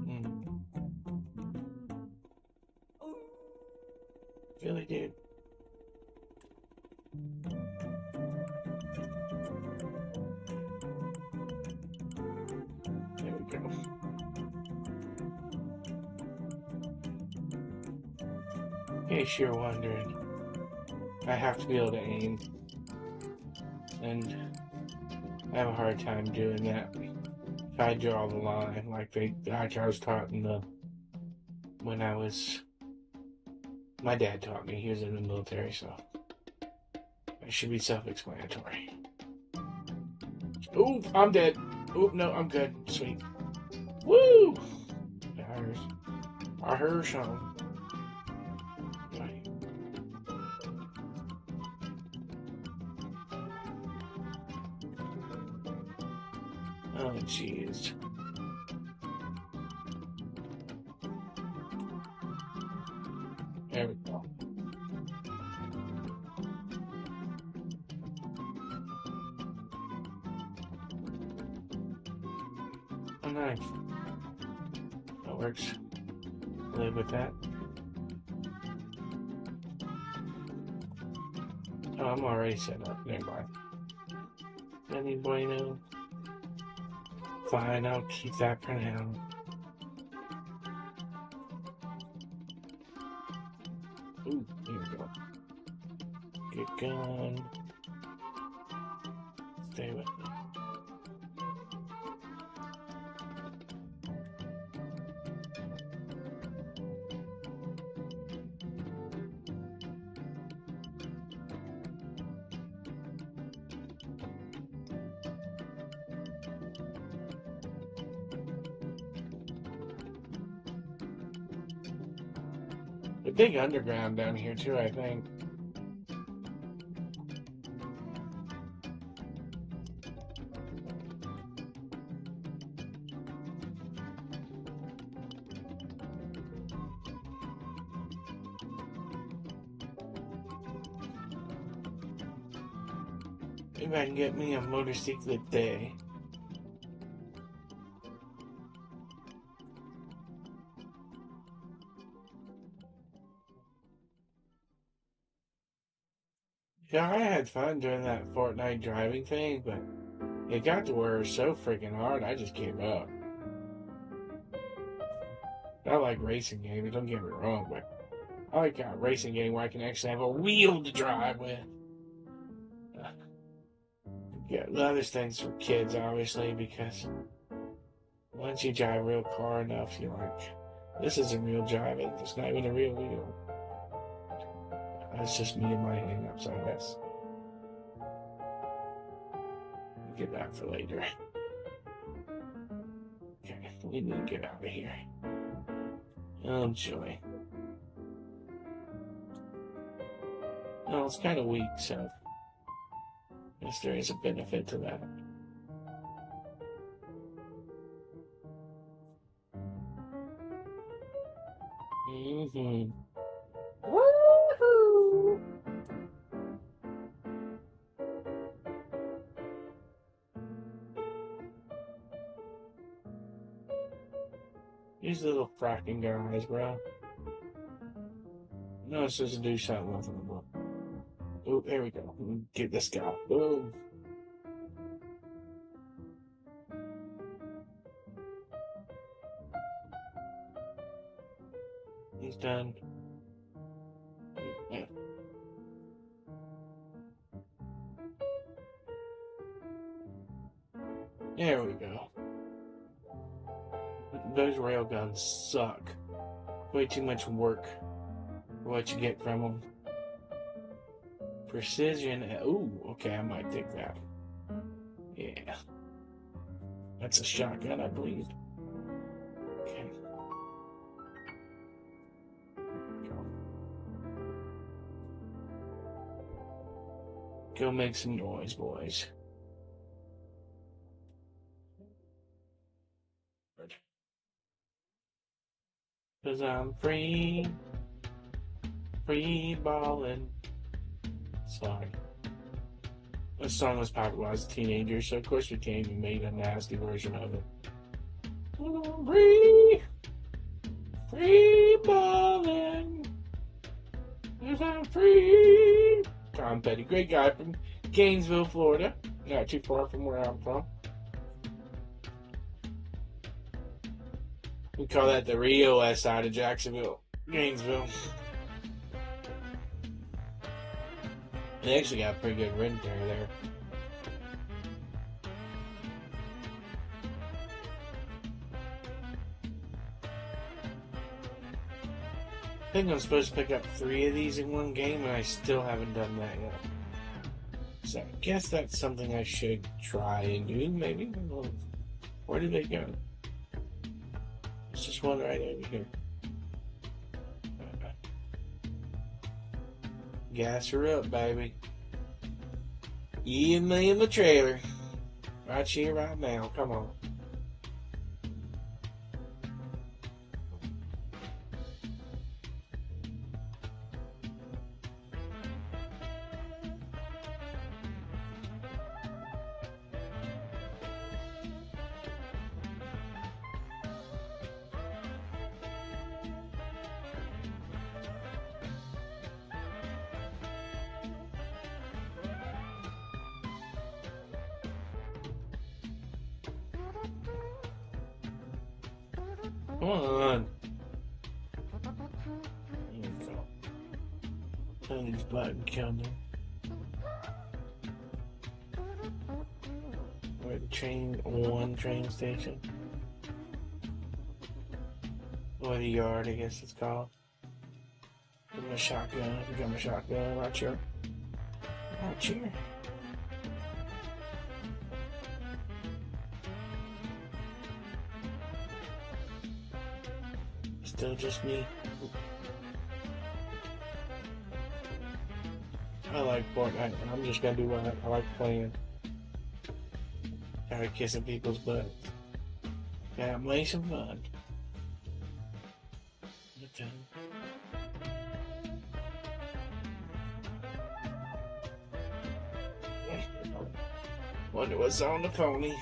Mm. Really, dude. There we go. In case you're wondering, I have to be able to aim, and I have a hard time doing that. If I draw the line, like I was taught in the when I was, my dad taught me. He was in the military, so it should be self-explanatory. Oop, I'm dead. Oop, no, I'm good. Sweet. Woo! I heard something. Right. Oh, jeez. There we go. Oh, nice. That works. Live with that. Oh, I'm already set up. Never mind. Any bueno? Fine, I'll keep that for now. Ooh, here we go. Get gun. Stay with me. A big underground down here too, I think. Maybe I can get me a motorcycle day. Yeah, I had fun doing that Fortnite driving thing, but it got to where it was so freaking hard, I just gave up. I like racing games, don't get me wrong, but I like a racing game where I can actually have a wheel to drive with. Yeah, the other things for kids, obviously, because once you drive a real car enough, you're like, this isn't real driving. It's not even a real wheel. That's just me and my hang-ups, I guess. Get that for later. Okay, we need to get out of here. Oh, joy. Well, it's kind of weak, so I guess there is a benefit to that. Mm-hmm. Woohoo! These little fracking guys, bro. No, it's supposed to do something with them. Oh, there we go. Get this guy. Boom. He's done. Yeah. There we go. Those railguns suck. Way too much work for what you get from them. Precision. Ooh, okay, I might take that. Yeah. That's a shotgun, I believe. Okay. Go make some noise, boys. 'Cause I'm free balling. Sorry. This song was popular when I was a teenager, so of course we came and made a nasty version of it. Free balling. 'Cause I'm free. Tom Petty, great guy from Gainesville, Florida. Not too far from where I'm from. We call that the Rio West side of Jacksonville, Gainesville. They actually got pretty good rent there. I think I'm supposed to pick up 3 of these in one game, and I still haven't done that yet. So I guess that's something I should try and do, maybe. Where did they go? There's just one right over here. Gas her up, baby. You and me in the trailer. Right here, right now. Come on. Come on. There you go. Turn these button counter. We're at the train station. Or the yard, I guess it's called. Give me a shotgun. Got my shotgun right here. Right here. Still just me. I like Fortnite. I'm just gonna do what I like playing. Gotta kissing people's butts. Gotta play some fun. Wonder what's on the pony.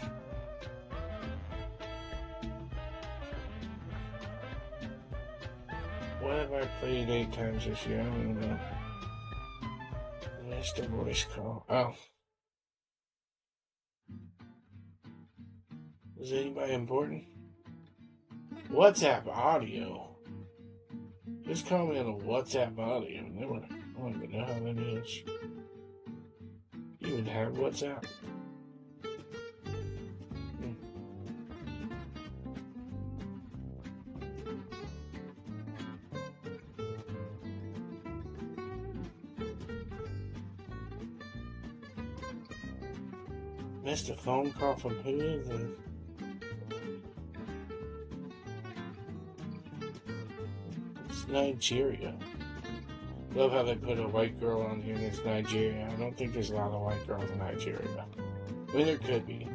What have I played 8 times this year? I don't know. Missed a voice call. Oh. Is anybody important? WhatsApp audio. Just call me on a WhatsApp audio. I don't even know how that is. You even have WhatsApp? Missed a phone call from who is it? It's Nigeria. Love how they put a white girl on here and it's Nigeria. I don't think there's a lot of white girls in Nigeria. I mean, there could be.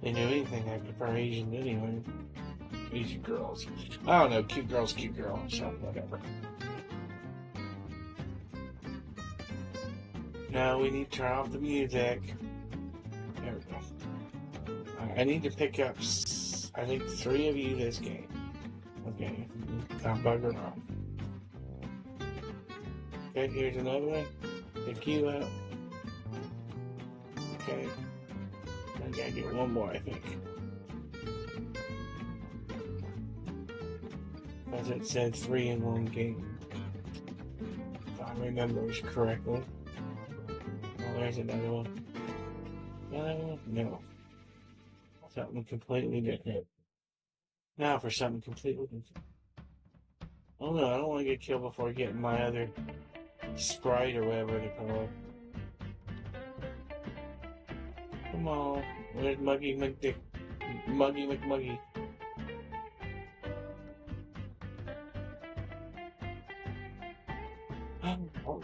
They knew anything, I prefer Asian anyway. Asian girls. I don't know, cute girls, so whatever. No, we need to turn off the music. There we go. I need to pick up, I think, 3 of you this game. Okay, I'll bugger off. Okay, here's another one. Pick you up. Okay. I gotta get one more, I think. As it said, 3 in 1 game. If I remember correctly. Oh, there's another one. No. Something completely different. Now for something completely different. Oh no, I don't want to get killed before getting my other sprite or whatever they call it. Come on. Where's Muggy McDick? Muggy McMuggy. Oh.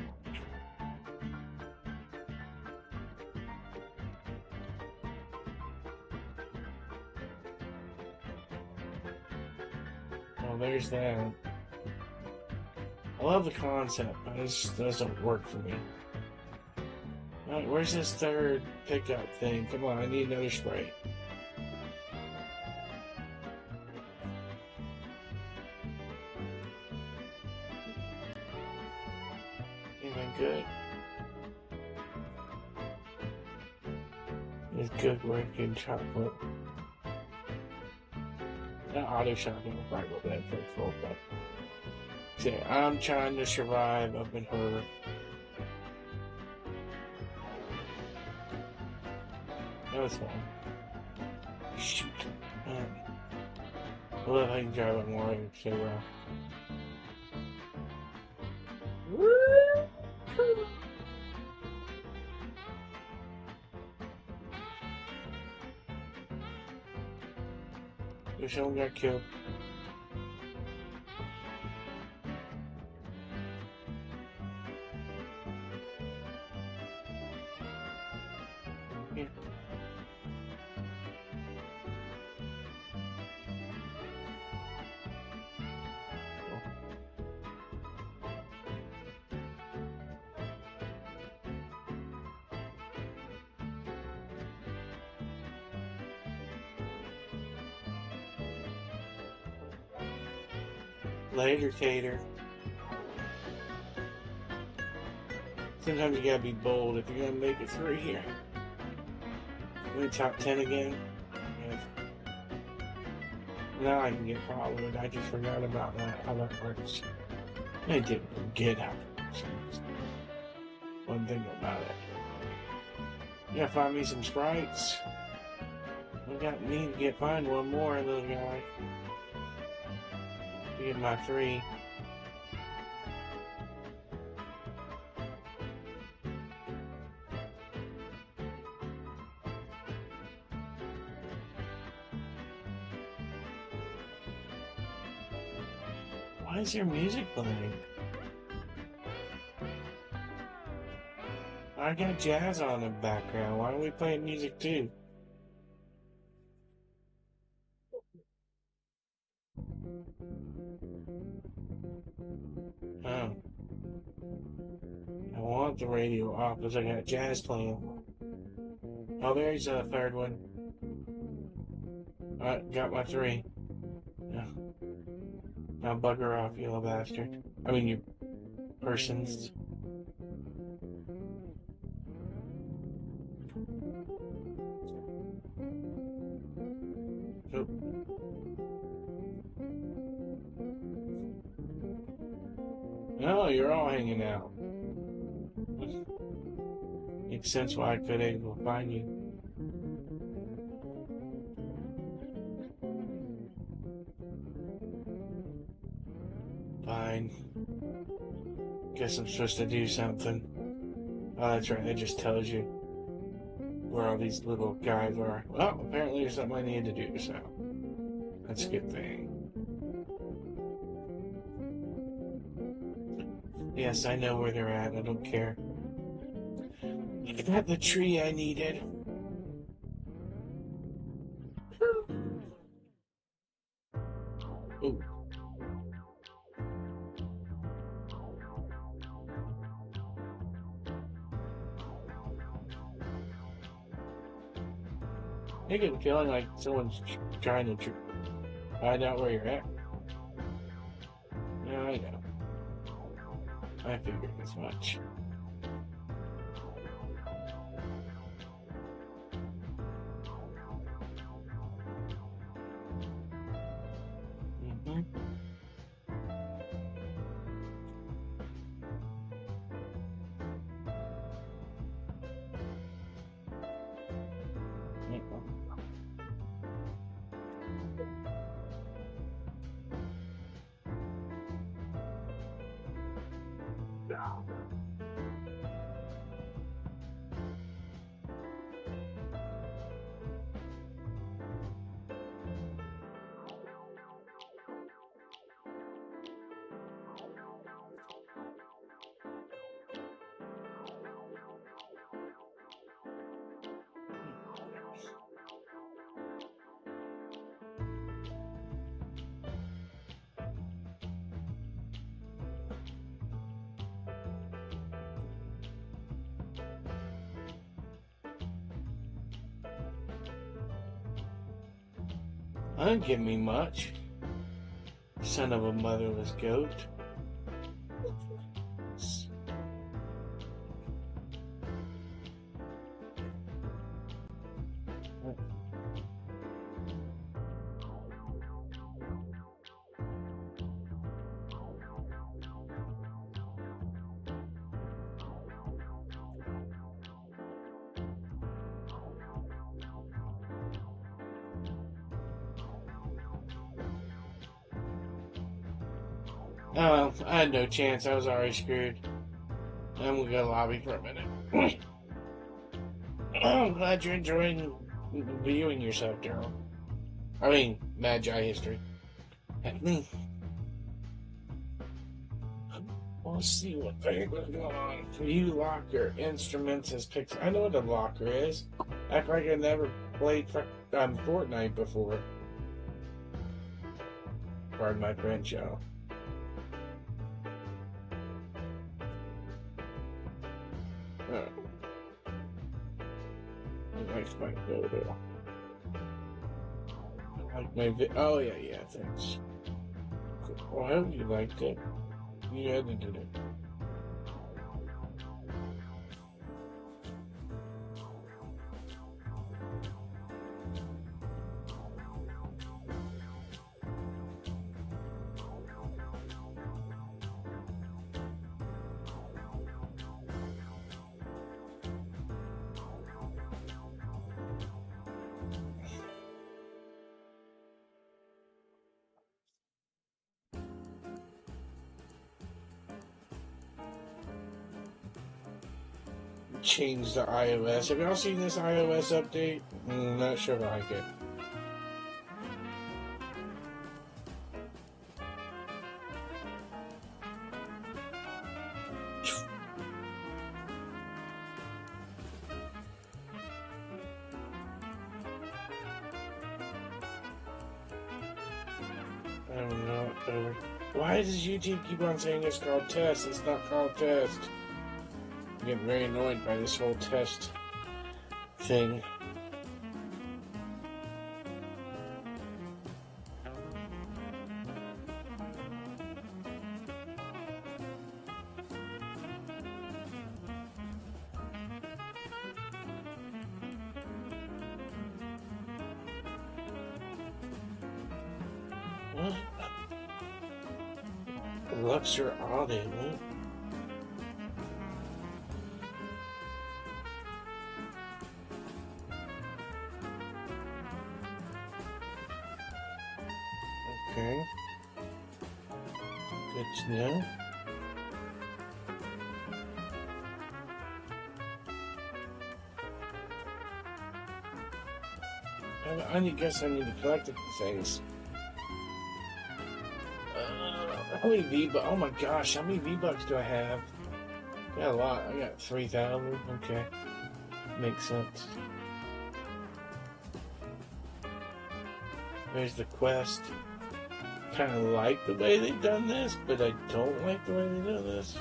Well, there's that. I love the concept, but it just doesn't work for me. Alright, where's this 3rd pickup thing? Come on, I need another spray. Anything good? It's good working chocolate. That auto shopping will probably go bad for the full, but see, I'm trying to survive up in her. That was fun. Shoot. I love how you can drive on Mario so well. Wish someone got killed. Yeah. Later, Tater. Sometimes you gotta be bold if you're gonna make it through here. We top 10 again. Yes. Now I can get followed. I just forgot about that, how that works. I didn't forget how it works. One thing about it. You gotta find me some sprites. I need to find one more little guy. Get my 3. Why is there music playing? I got jazz on in the background. Why are we playing music too? Oh. I want the radio off because I got jazz playing. Oh, there's a 3rd one. Alright, got my 3. Yeah. Now bugger off, you little bastard. I mean, you persons. Oh. No, you're all hanging out. Makes sense why I could able to find you. Fine. Guess I'm supposed to do something. Oh, that's right, it just tells you where all these little guys are. Well, apparently there's something I need to do, so that's a good thing. Yes, I know where they're at, I don't care. I got the tree I needed. I get the feeling like someone's trying to find out where you're at. Yeah, I know. I figured as much. Mm-hmm. I didn't give me much. Son of a motherless goat. Oh, I had no chance. I was already screwed. I'm gonna go lobby for a minute. Oh, I'm glad you're enjoying viewing yourself, Daryl. I mean, Magi history. We'll see what they're going on. View locker, instruments as picks. I know what a locker is. Act like I never played Fortnite before. Pardon my French, y'all. Oh. I like my photo. I like my oh yeah, thanks. Cool. Well, I hope you liked it. You edited it. Change the iOS. Have y'all seen this iOS update? Not sure if I like it. I don't know. Why does YouTube keep on saying it's called test? It's not called test. I get very annoyed by this whole test thing. What? Luxor audit, what? Okay. Good to know. I guess I need to collect the things. How many V-Bucks? Oh my gosh, how many V-Bucks do I have? I got a lot. I got 3,000. Okay. Makes sense. There's the quest. Kind of like the way they've done this, but I don't like the way they've done this.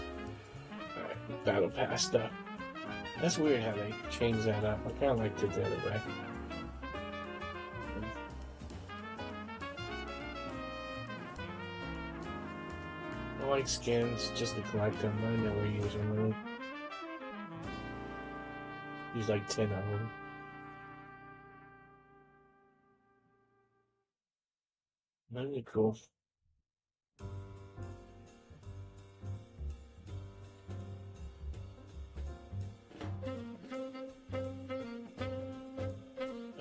Alright, battle pass stuff. That's weird how they changed that up. I kind of liked it the other way. like skins just to collect them. I never use them really. Use like 10 of them. That'd be cool.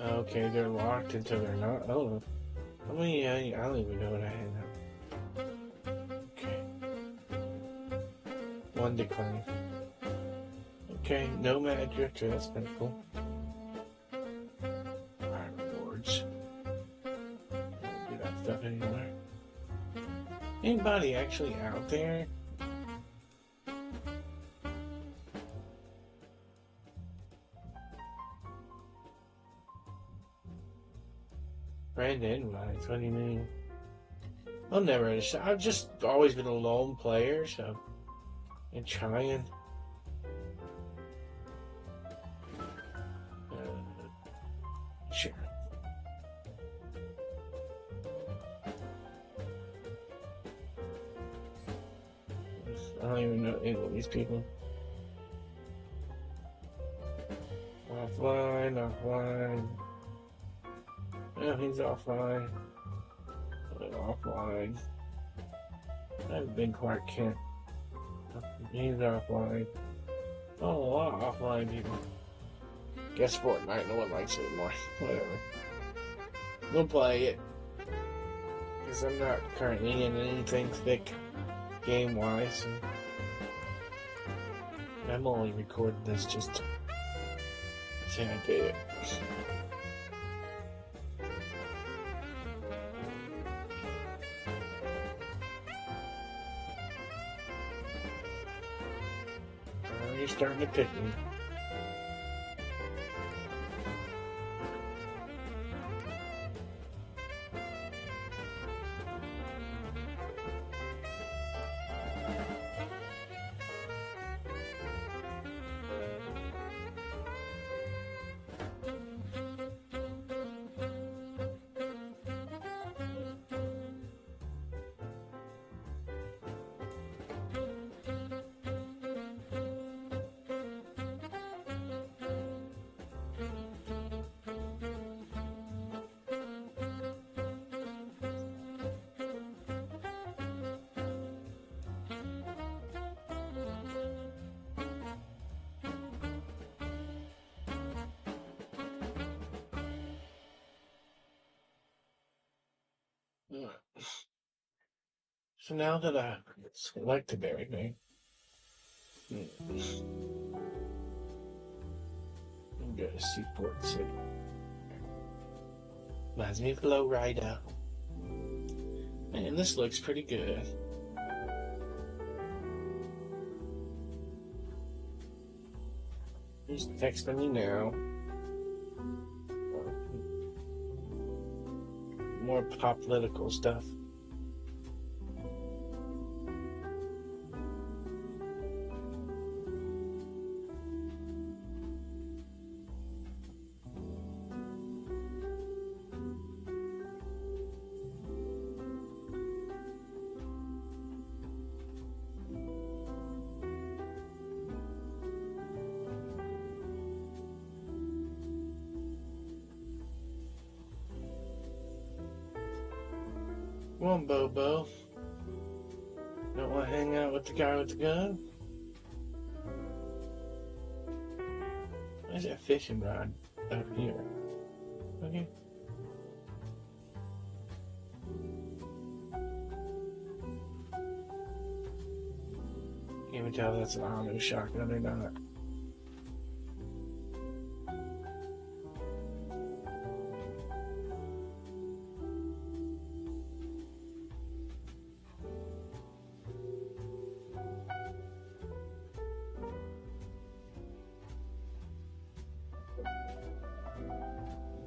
Okay, they're locked until they're not. Oh, I mean, I don't even know what I had now. Okay. One decline. Okay, Nomad Drifter, that's kind of cool. Alright, rewards. Don't do that stuff anymore. Anybody actually out there? Friend invites, what do you mean? I'll never understand. I've just always been a lone player, so I'm trying. Sure. I don't even know any of these people. Offline. Yeah, he's offline. Offline. I haven't been Clark Kent. He's offline. Oh, a lot of offline people. Guess Fortnite, no one likes it anymore. Whatever. We'll play it. Because I'm not currently in anything thick game-wise. So I'm only recording this just to say I did it. You're starting to pick me. So now that I selected everything, I'm going to Seaport City. Reminds me of Lowrider. Man, this looks pretty good. He's texting me now. More pop political stuff. Come on, Bobo. Don't want to hang out with the guy with the gun? Where's that fishing rod? Over here. Okay. Can't even tell if that's an auto shotgun or not.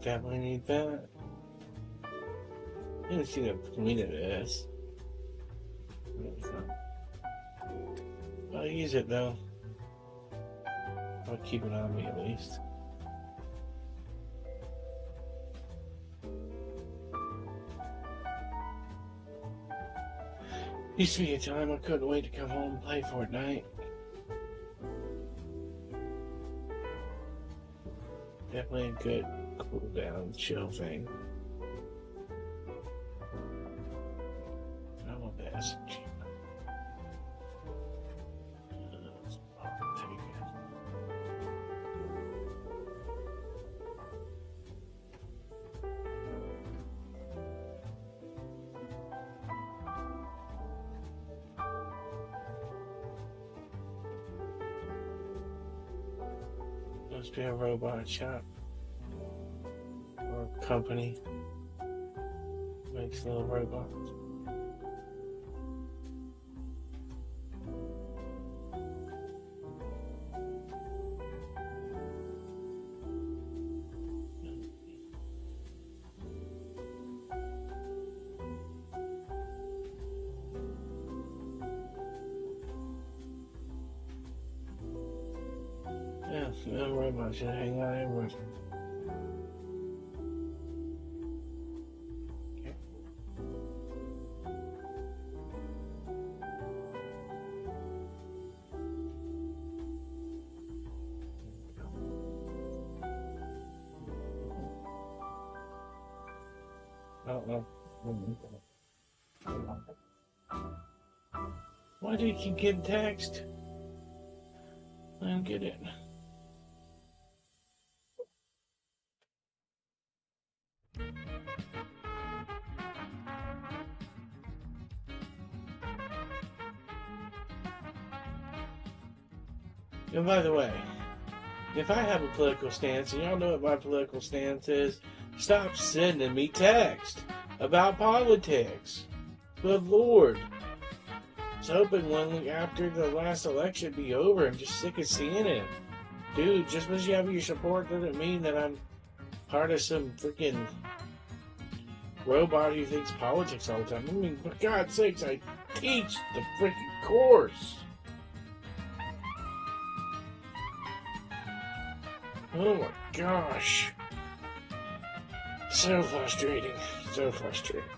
Definitely need that. I didn't see the point of this. I'll use it though. I'll keep it on me at least. Used to be a time I couldn't wait to come home and play Fortnite. Definitely a good cool down, chill thing. I'm a best. Must be a robot shop or a company makes little robots. Yeah, little robots should hang out everywhere. Okay. I don't know. Why did you get text? I don't get it. And by the way, if I have a political stance, and y'all know what my political stance is, stop sending me text about politics. Good Lord. I was hoping one after the last election be over. I'm just sick of seeing it. Dude, just because you have your support doesn't mean that I'm part of some freaking robot who thinks politics all the time. I mean, for God's sakes, I teach the freaking course. Oh my gosh. So frustrating. So frustrating.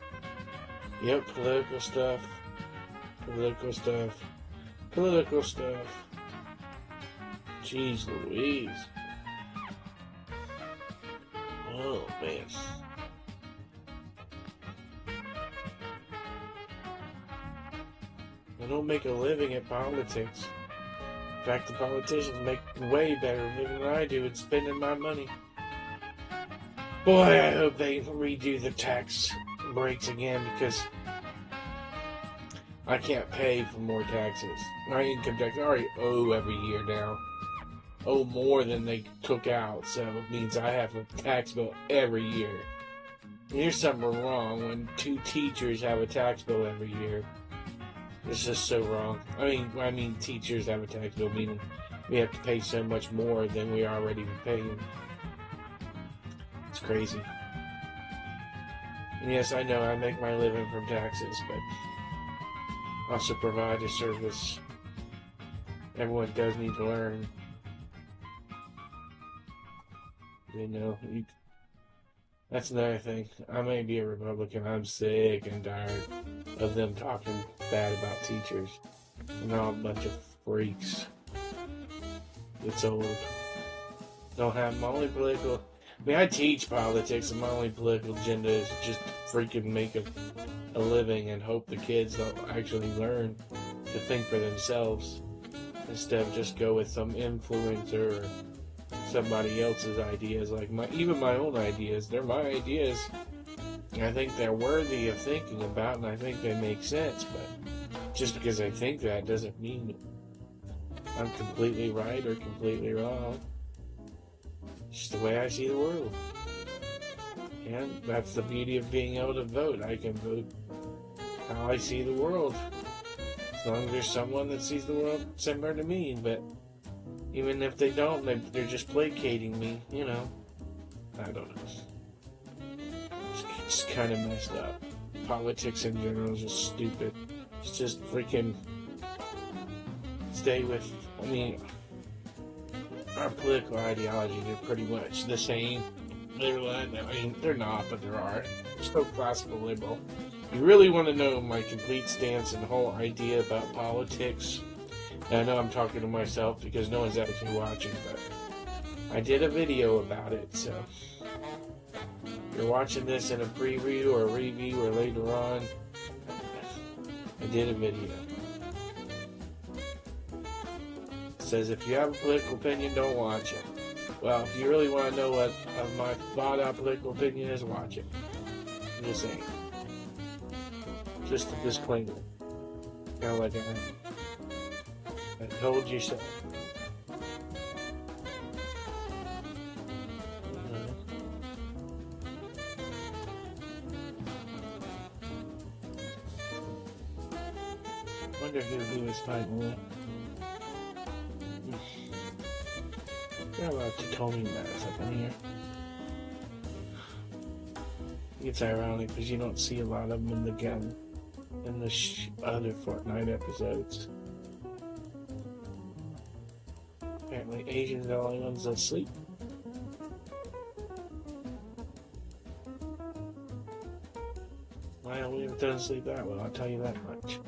Yep, political stuff. Political stuff. Political stuff. Jeez Louise. Oh man. I don't make a living at politics. In fact, the politicians make way better living than I do at spending my money. Boy, I hope they redo the tax breaks again because I can't pay for more taxes. My income tax I already owe every year now. Owe more than they took out, so it means I have a tax bill every year. And here's something wrong when two teachers have a tax bill every year. It's just so wrong. I mean, teachers have a tax bill, meaning we have to pay so much more than we already paying. It's crazy. And yes, I know I make my living from taxes, but also provide a service everyone does need to learn. You know, that's another thing. I may be a Republican. I'm sick and tired of them talking bad about teachers. They're all a bunch of freaks. It's old. Don't have my only political. I mean, I teach politics, and my only political agenda is just freaking make a living and hope the kids don't actually learn to think for themselves instead of just go with some influencer or somebody else's ideas. Like even my own ideas, they're my ideas. I think they're worthy of thinking about, and I think they make sense. But just because I think that doesn't mean I'm completely right or completely wrong. It's just the way I see the world. And that's the beauty of being able to vote. I can vote how I see the world. As long as there's someone that sees the world similar to me. But even if they don't, they're just placating me, you know. I don't know. It's kind of messed up. Politics in general is just stupid. It's just freaking stay with, I mean, our political ideologies are pretty much the same. I mean, they're not, but there are. They're so classical liberal. you really want to know my complete stance and the whole idea about politics, and I know I'm talking to myself because no one's actually watching, but I did a video about it, so if you're watching this in a preview or a review or later on, I did a video. It says if you have a political opinion, don't watch it. Well, if you really want to know what my thought on political opinion is, watch it. I'm just saying. Just a disclaimer. Kind of like I told you so. I wonder who he was fighting with. There are a lot of Tatomi maps up in here. It's ironic because you don't see a lot of them in the other Fortnite episodes. Apparently, Asians are the only ones that sleep. Well, we don't sleep that well, I'll tell you that much.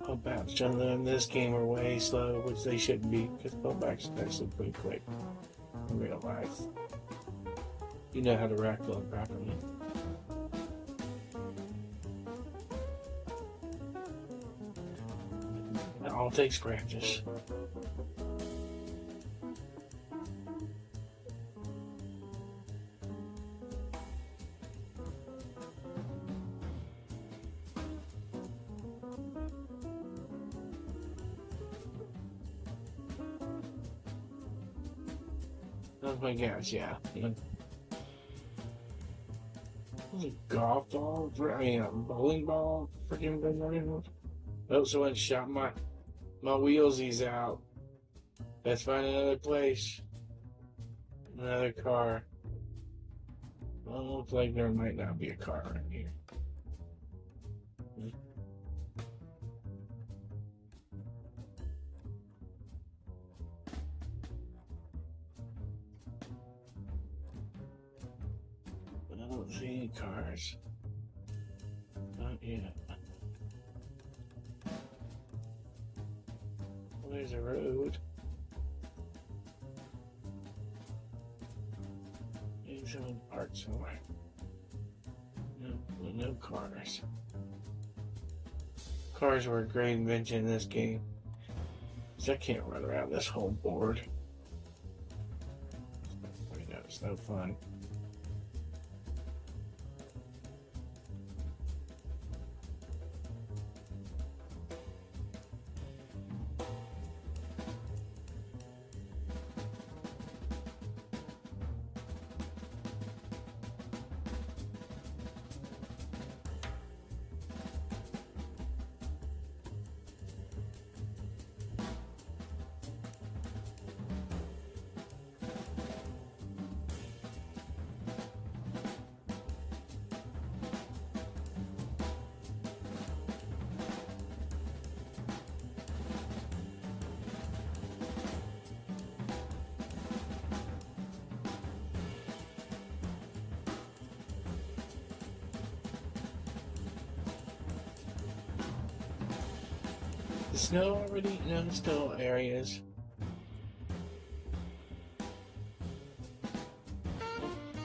Pump action in this game are way slow, which they shouldn't be, because pump action is actually pretty quick in real life. You know how to rack load properly. It all takes practice. Oh my gosh, yeah. Golf ball? I mean, a bowling ball? Freaking thing. Oh, someone shot my wheelsies out. Let's find another place. Another car. Well, looks like there might not be a car right here. I don't see any cars. Not yet. Well, there's a road. Maybe someone parked somewhere. No cars. Cars were a great invention in this game. So I can't run around this whole board. It's no fun. The snow already? No, there's still areas.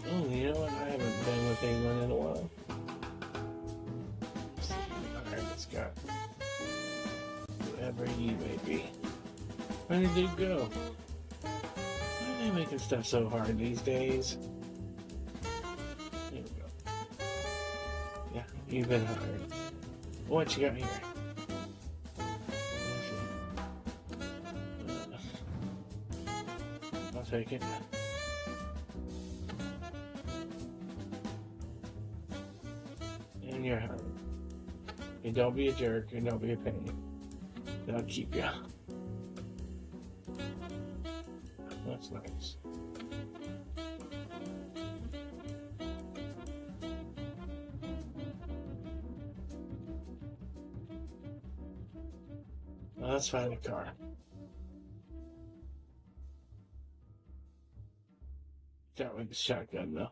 Oh, you know what? I haven't been with anyone in a while. Let's see. Alright, let's go. Whoever you may be. Where did it go? Why are they making stuff so hard these days? Here we go. Yeah, you've been hired. What you got here? I'll take it. And you're hired. And don't be a jerk and don't be a pain. They'll keep you. That's nice. Well, let's find a car. Got with the shotgun though.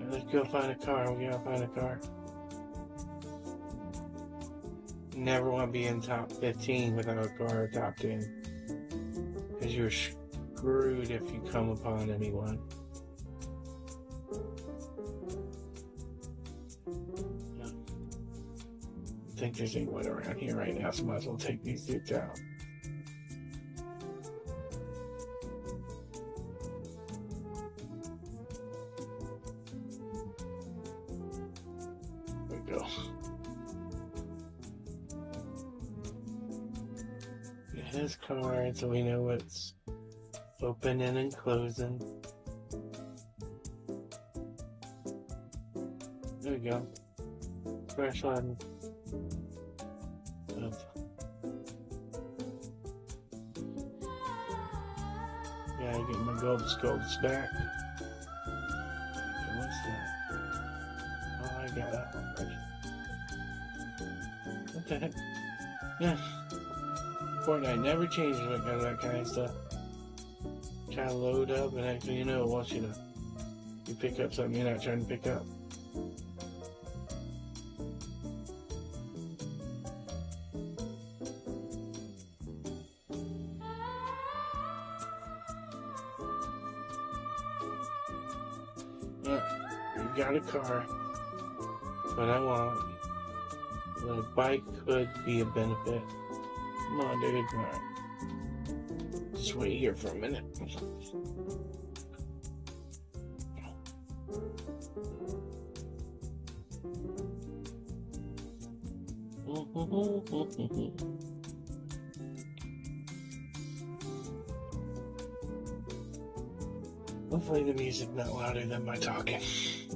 Let's go find a car. We gotta find a car. Never want to be in top 15 without a car or top 10. Because you're screwed if you come upon anyone. I think there's anyone around here right now, so might as well take these dudes out. There we go. His card so we know what's opening and closing. There we go. Fresh one. Yeah, I get my gold scopes back. What's that? Oh, I got that one already. What the heck? Yeah. Fortnite never changes when it comes to that kind of stuff. Try to load up and actually, you know, it wants you to pick up something you're not trying to pick up. We got a car. What I want. The bike could be a benefit. Come on, dude. All right. Just wait here for a minute. Hopefully the music not louder than my talking.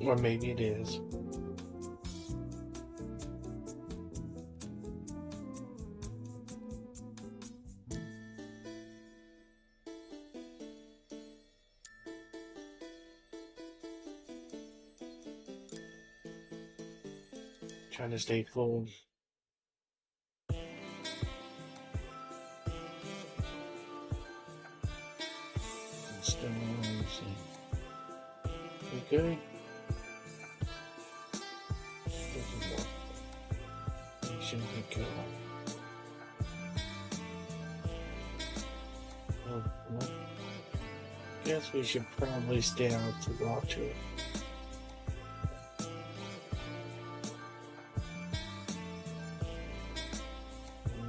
Or maybe it is. Trying to stay full. Okay. You shouldn't get killed. Well, guess we should probably stay out to walk to it.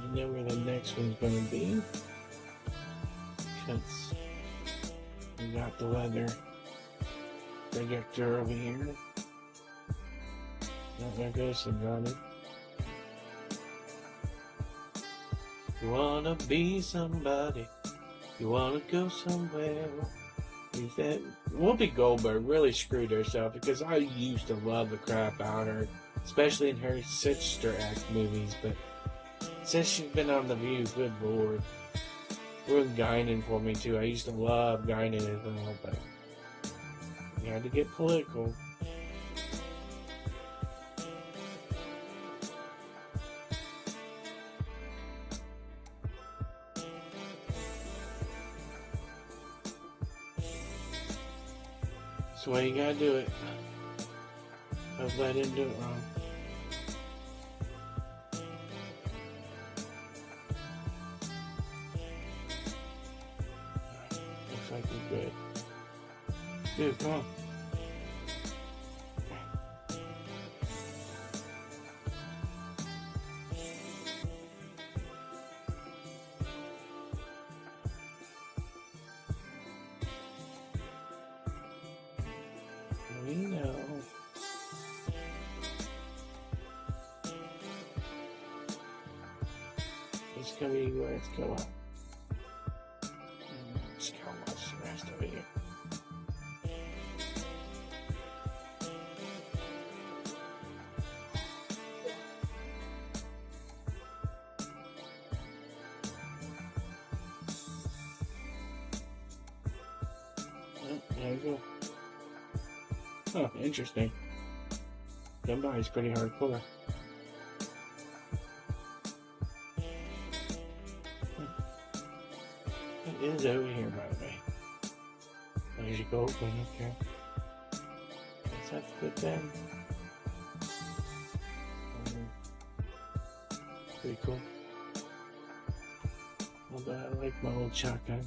You know where the next one's gonna be? Because we got the leather projector over here. Not there goes somebody. You wanna be somebody. You wanna go somewhere. That Whoopi Goldberg really screwed herself because I used to love the crap out of her, especially in her Sister Act movies. But since she's been on The View, good lord, ruined Guinan for me too. I used to love Guinan as well, but you had to get political. That's the way you gotta do it. Hopefully I didn't do it wrong. Looks like we're good. Dude, come on. We know. It's gonna be where it's going. Let's go watch the rest of it here. There you go. Oh, interesting. Somebody's pretty hardcore. It is over here, by the way. As you go open, okay. Guess that's good then. Pretty cool. Although I like my old shotgun.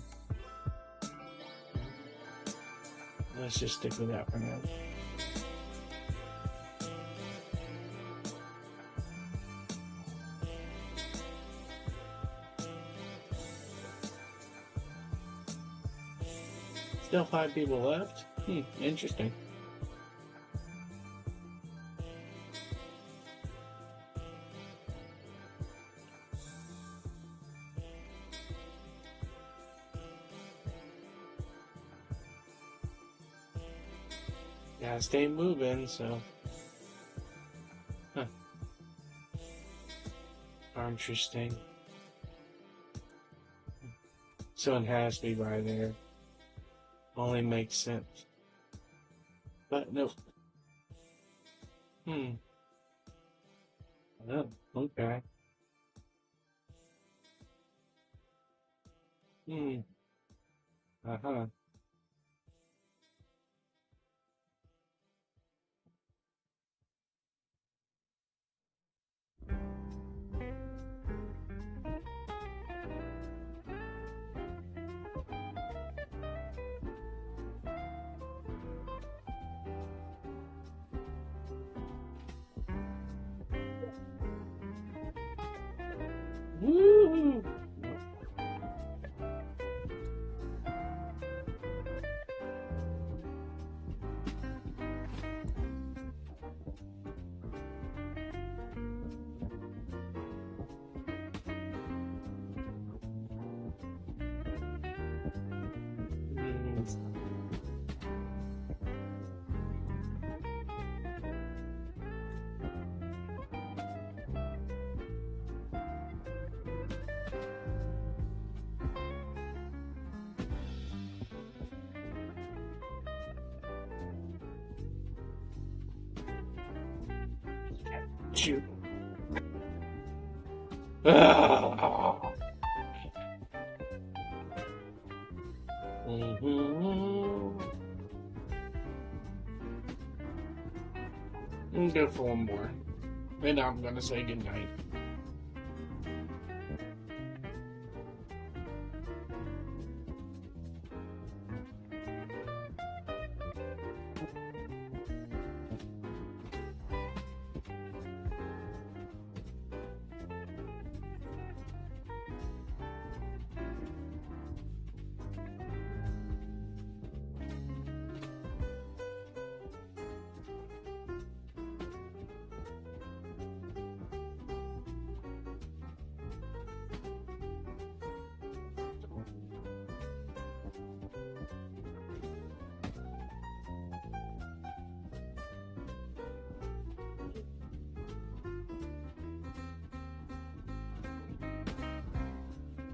Let's just stick with that for now. Still 5 people left? Interesting. Gotta stay moving, so. Huh. Interesting. Someone has to be by there. Only makes sense. But no. Oh, okay. Uh-huh. Woo! Shoot. We'll go for one more. And I'm gonna say goodnight.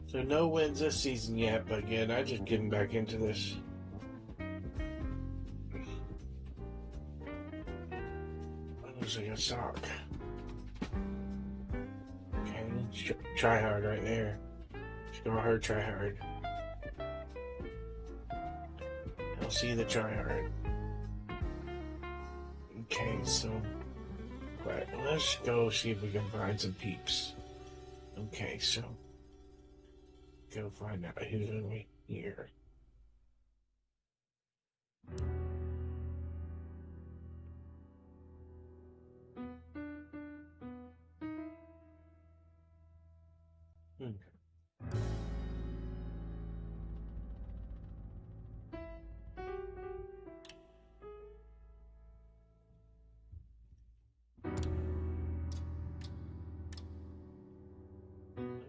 So no wins this season yet, but again, I just getting back into this. I'm losing a sock. Okay, try hard right there. Just go hard, try hard. I'll see the try hard. Okay, so right, let's go see if we can find some peeps. Okay, so go find out who's over here.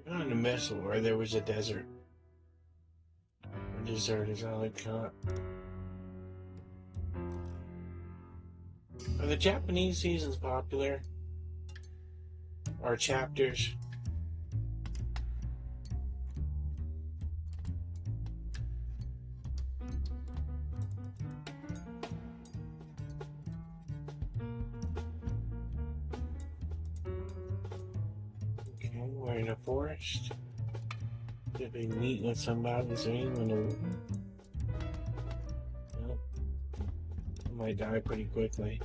On the missile where there was a desert. Or desert is all I call it. Are the Japanese seasons popular? Or chapters? We're in a forest. Could be meeting with somebody soon. Well, I might die pretty quickly.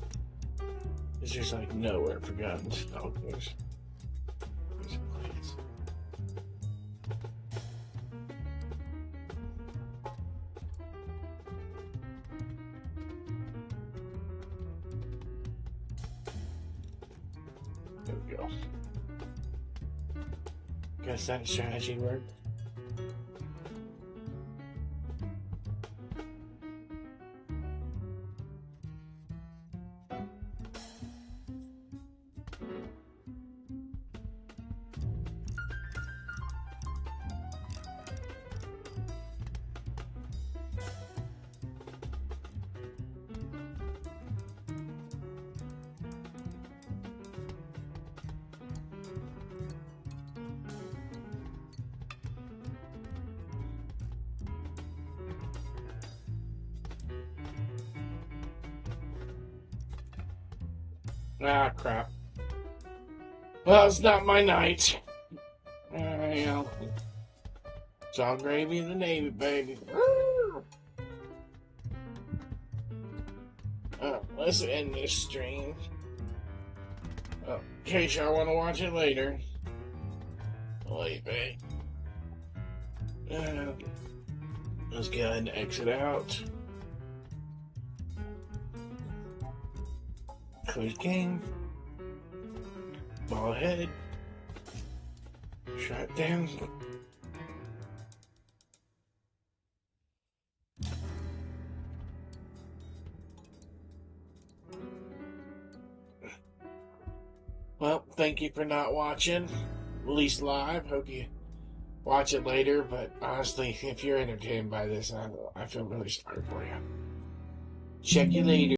It's just like nowhere for guns. Oh, there's a place. There we go. Guess that strategy worked. Ah, crap. Well, it's not my night. Yeah. It's all gravy in the Navy, baby. Let's end this stream. In case y'all want to watch it later. Wait, babe. Let's go ahead and exit out. Close game. Ball ahead. Shot down. Well, thank you for not watching, at least live. Hope you watch it later, but honestly, if you're entertained by this, I feel really sorry for you. Check you later.